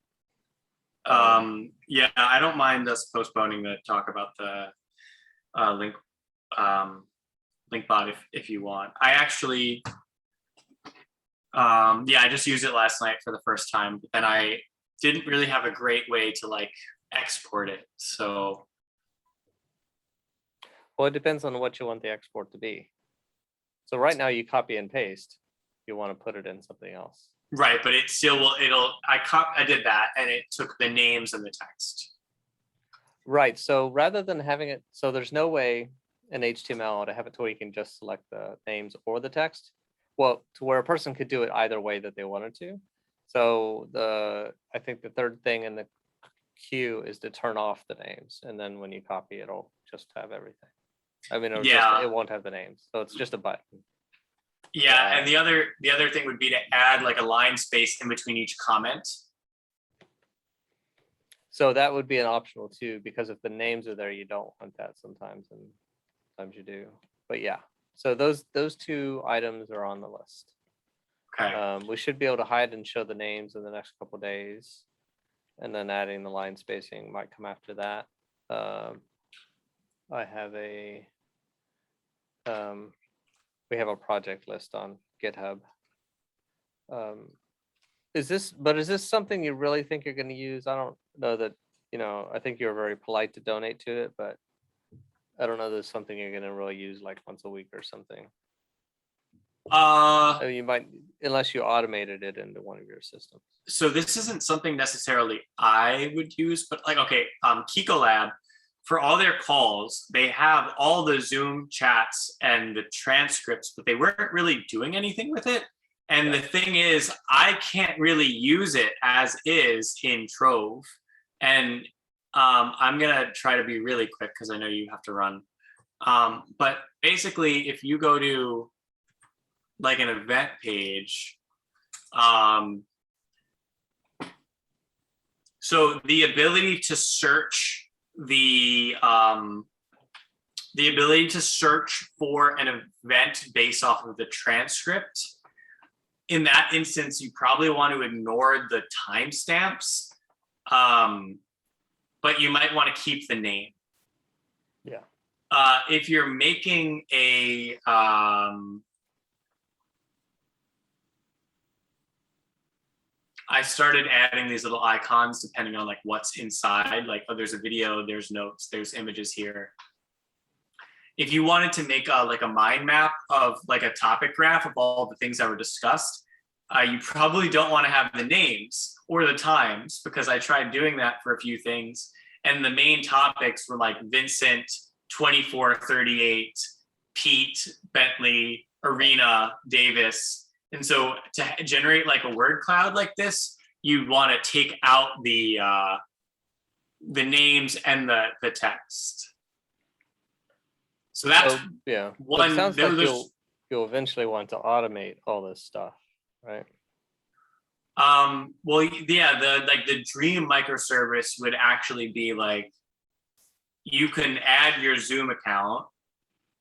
Yeah, I don't mind us postponing the talk about the link bot if you want. I actually I just used it last night for the first time, but then I didn't really have a great way to export it. So well, it depends on what you want the export to be. So right now you copy and paste. You want to put it in something else. Right, but it still will. I did that, and it took the names and the text. Right. So rather than having it, so there's no way in HTML to have it to where you can just select the names or the text. Well, to where a person could do it either way that they wanted to. So I think the third thing in the queue is to turn off the names, and then when you copy, it'll just have everything. I mean, it won't have the names, so it's just a button. Yeah, and the other thing would be to add a line space in between each comment. So that would be an optional too, because if the names are there, you don't want that sometimes, and sometimes you do. But yeah, so those 2 items are on the list. Okay. We should be able to hide and show the names in the next couple of days, and then adding the line spacing might come after that. I have we have a project list on GitHub. Is this something you really think you're going to use? I don't know that, I think you're very polite to donate to it, but I don't know that it's something you're going to really use once a week or something. You might, unless you automated it into one of your systems. So this isn't something necessarily I would use, but Kiko Lab, for all their calls, they have all the Zoom chats and the transcripts, but they weren't really doing anything with it. And the thing is, I can't really use it as is in Trove. And I'm going to try to be really quick because I know you have to run. But basically, if you go to an event page, so the ability to search the ability to search for an event based off of the transcript, in that instance, you probably want to ignore the timestamps, but you might want to keep the name. Yeah. If you're making a I started adding these little icons depending on like what's inside. Like, oh, there's a video, there's notes, there's images here. If you wanted to make like a mind map of like a topic graph of all the things that were discussed, you probably don't want to have the names or the times, because I tried doing that for a few things. And the main topics were like Vincent 2438, Pete, Bentley, Arena, Davis. And so to generate like a word cloud like this, you want to take out the names and the text. So that's one. It sounds like you'll eventually want to automate all this stuff, right? Well, yeah, the dream microservice would actually be like, you can add your Zoom account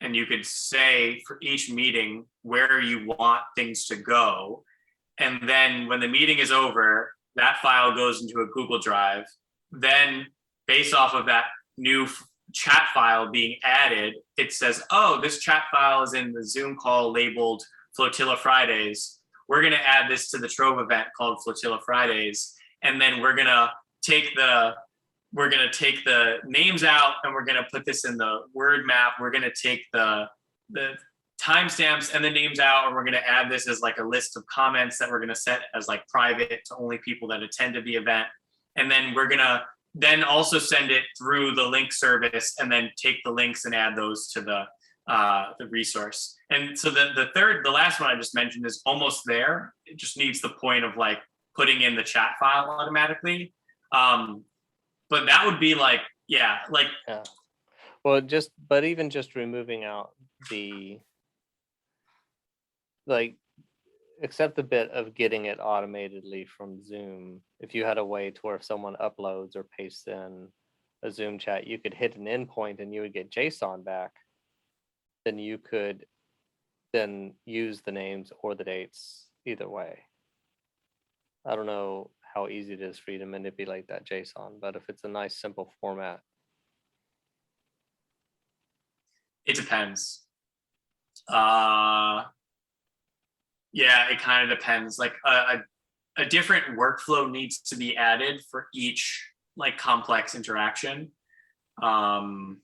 and you could say for each meeting where you want things to go. And then when the meeting is over, that file goes into a Google Drive. Then based off of that new chat file being added, it says, oh, this chat file is in the Zoom call labeled Flotilla Fridays. We're going to add this to the Trove event called Flotilla Fridays. And then we're going to take the names out and we're going to put this in the word map. We're going to take the timestamps and the names out, and we're going to add this as like a list of comments that we're going to set as like private to only people that attend to the event. And then we're going to then also send it through the link service and then take the links and add those to the resource. And so the last one I just mentioned is almost there. It just needs the point of like putting in the chat file automatically. But that would be like, yeah. Well, but even just removing out the, like, except the bit of getting it automatedly from Zoom, if you had a way to where if someone uploads or pastes in a Zoom chat, you could hit an endpoint and you would get JSON back, then you could then use the names or the dates either way. I don't know how easy it is for you to manipulate that JSON, but if it's a nice simple format. It depends. Yeah, it kind of depends. Like a different workflow needs to be added for each like complex interaction. Or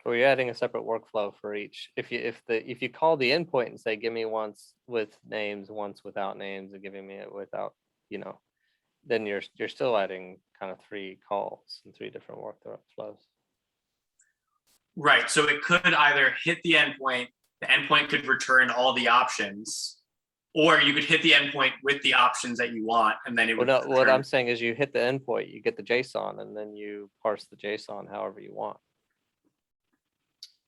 you're adding a separate workflow for each. If you call the endpoint and say, give me once with names, once without names, and giving me it without, then you're still adding kind of 3 calls and 3 different workflows. Right. So it could either hit the endpoint could return all the options, or you could hit the endpoint with the options that you want, and then it would. Well, no, what I'm saying is you hit the endpoint, you get the JSON, and then you parse the JSON however you want.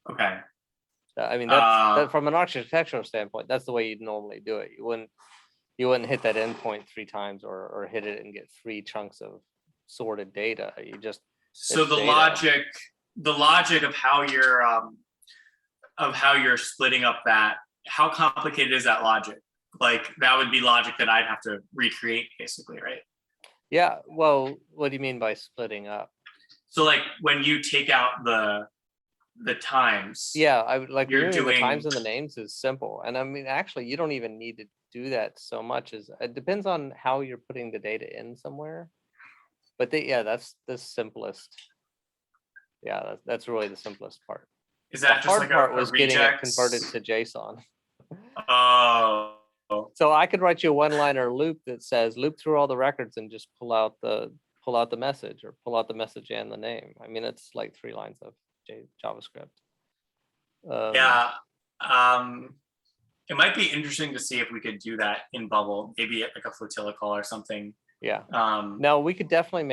Okay. I mean, that from an architectural standpoint, that's the way you'd normally do it. You wouldn't hit that endpoint 3 times or hit it and get 3 chunks of sorted data. You just the logic of how you're splitting up that, how complicated is that logic? Like that would be logic that I'd have to recreate basically, right? Yeah. Well, what do you mean by splitting up? So like when you take out the times. Yeah, I would like doing the times and the names is simple. And I mean, actually, you don't even need to do that so much. As it depends on how you're putting the data in somewhere. But that's the simplest. Yeah, that's really the simplest part. Is that the just hard like part a was regex? Getting it converted to JSON. Oh. So I could write you a one-liner loop that says loop through all the records and just pull out the message, or pull out the message and the name. I mean, it's like 3 lines of JavaScript. It might be interesting to see if we could do that in Bubble, maybe at like a flotilla call or something. Yeah. No, we could definitely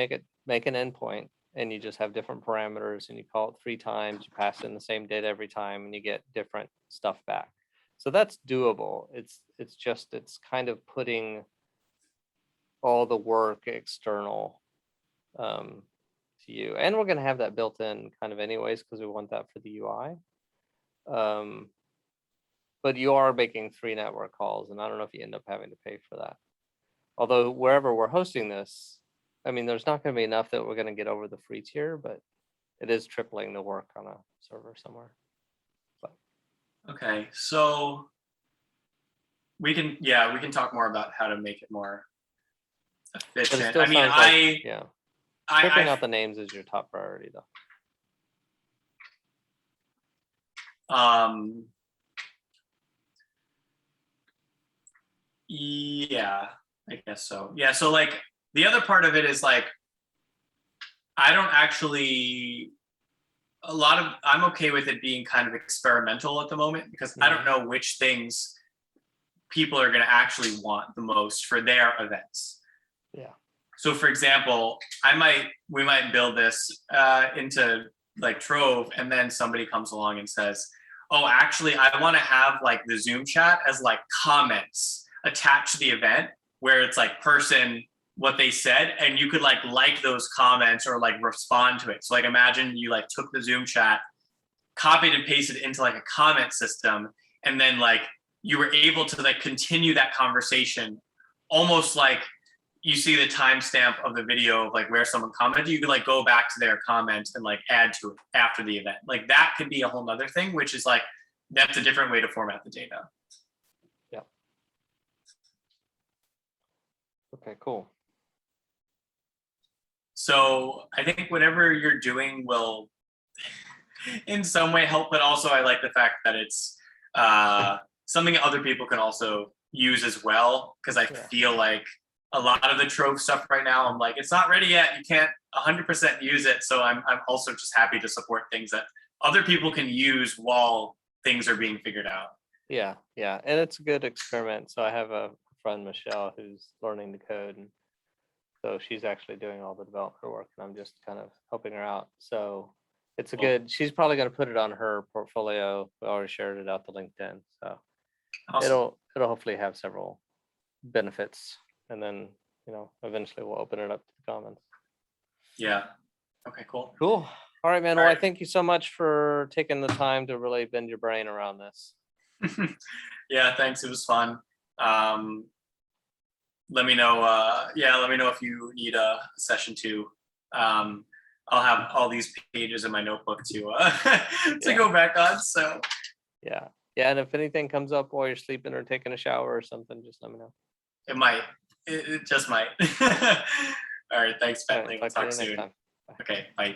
make an endpoint, and you just have different parameters, and you call it 3 times. You pass in the same data every time, and you get different stuff back. So that's doable. It's kind of putting all the work external to you, and we're going to have that built in kind of anyways, because we want that for the UI. But you are making 3 network calls, and I don't know if you end up having to pay for that. Although wherever we're hosting this, I mean, there's not going to be enough that we're going to get over the free tier, but it is tripling the work on a server somewhere. But. Okay, so we can talk more about how to make it more efficient. still I mean, sounds like, yeah, stripping out the names is your top priority though. Yeah, I guess so. Yeah, so like the other part of it is like I don't actually I'm okay with it being kind of experimental at the moment because I don't know which things people are going to actually want the most for their events. Yeah. So for example, we might build this into like Trove, and then somebody comes along and says, oh, actually, I want to have like the Zoom chat as like comments attached to the event where it's like person, what they said, and you could like those comments or like respond to it. So like imagine you like took the Zoom chat, copied and pasted into like a comment system, and then like you were able to like continue that conversation almost like you see the timestamp of the video of like where someone commented, you could like go back to their comment and like add to it after the event. Like that could be a whole nother thing, which is like, that's a different way to format the data. Yeah. Okay, cool. So I think whatever you're doing will in some way help, but also I like the fact that it's something other people can also use as well. Cause I feel like a lot of the Trove stuff right now, I'm like, it's not ready yet. You can't 100% use it. So I'm also just happy to support things that other people can use while things are being figured out. Yeah, yeah, and it's a good experiment. So I have a friend, Michelle, who's learning the code, and so she's actually doing all the developer work, and I'm just kind of helping her out. So it's a good. She's probably going to put it on her portfolio. We already shared it out to LinkedIn, so Awesome. it'll hopefully have several benefits, and then eventually we'll open it up to the comments. Yeah. Okay, cool. Cool. All right, man. All Well, right. I thank you so much for taking the time to really bend your brain around this. Yeah, thanks. It was fun. Let me know. Let me know if you need a session 2. I'll have all these pages in my notebook to go back on. So yeah, and if anything comes up while you're sleeping or taking a shower or something, just let me know. it might. It just might. All right. Thanks, Bentley. We'll talk soon. Next time. Okay. Bye.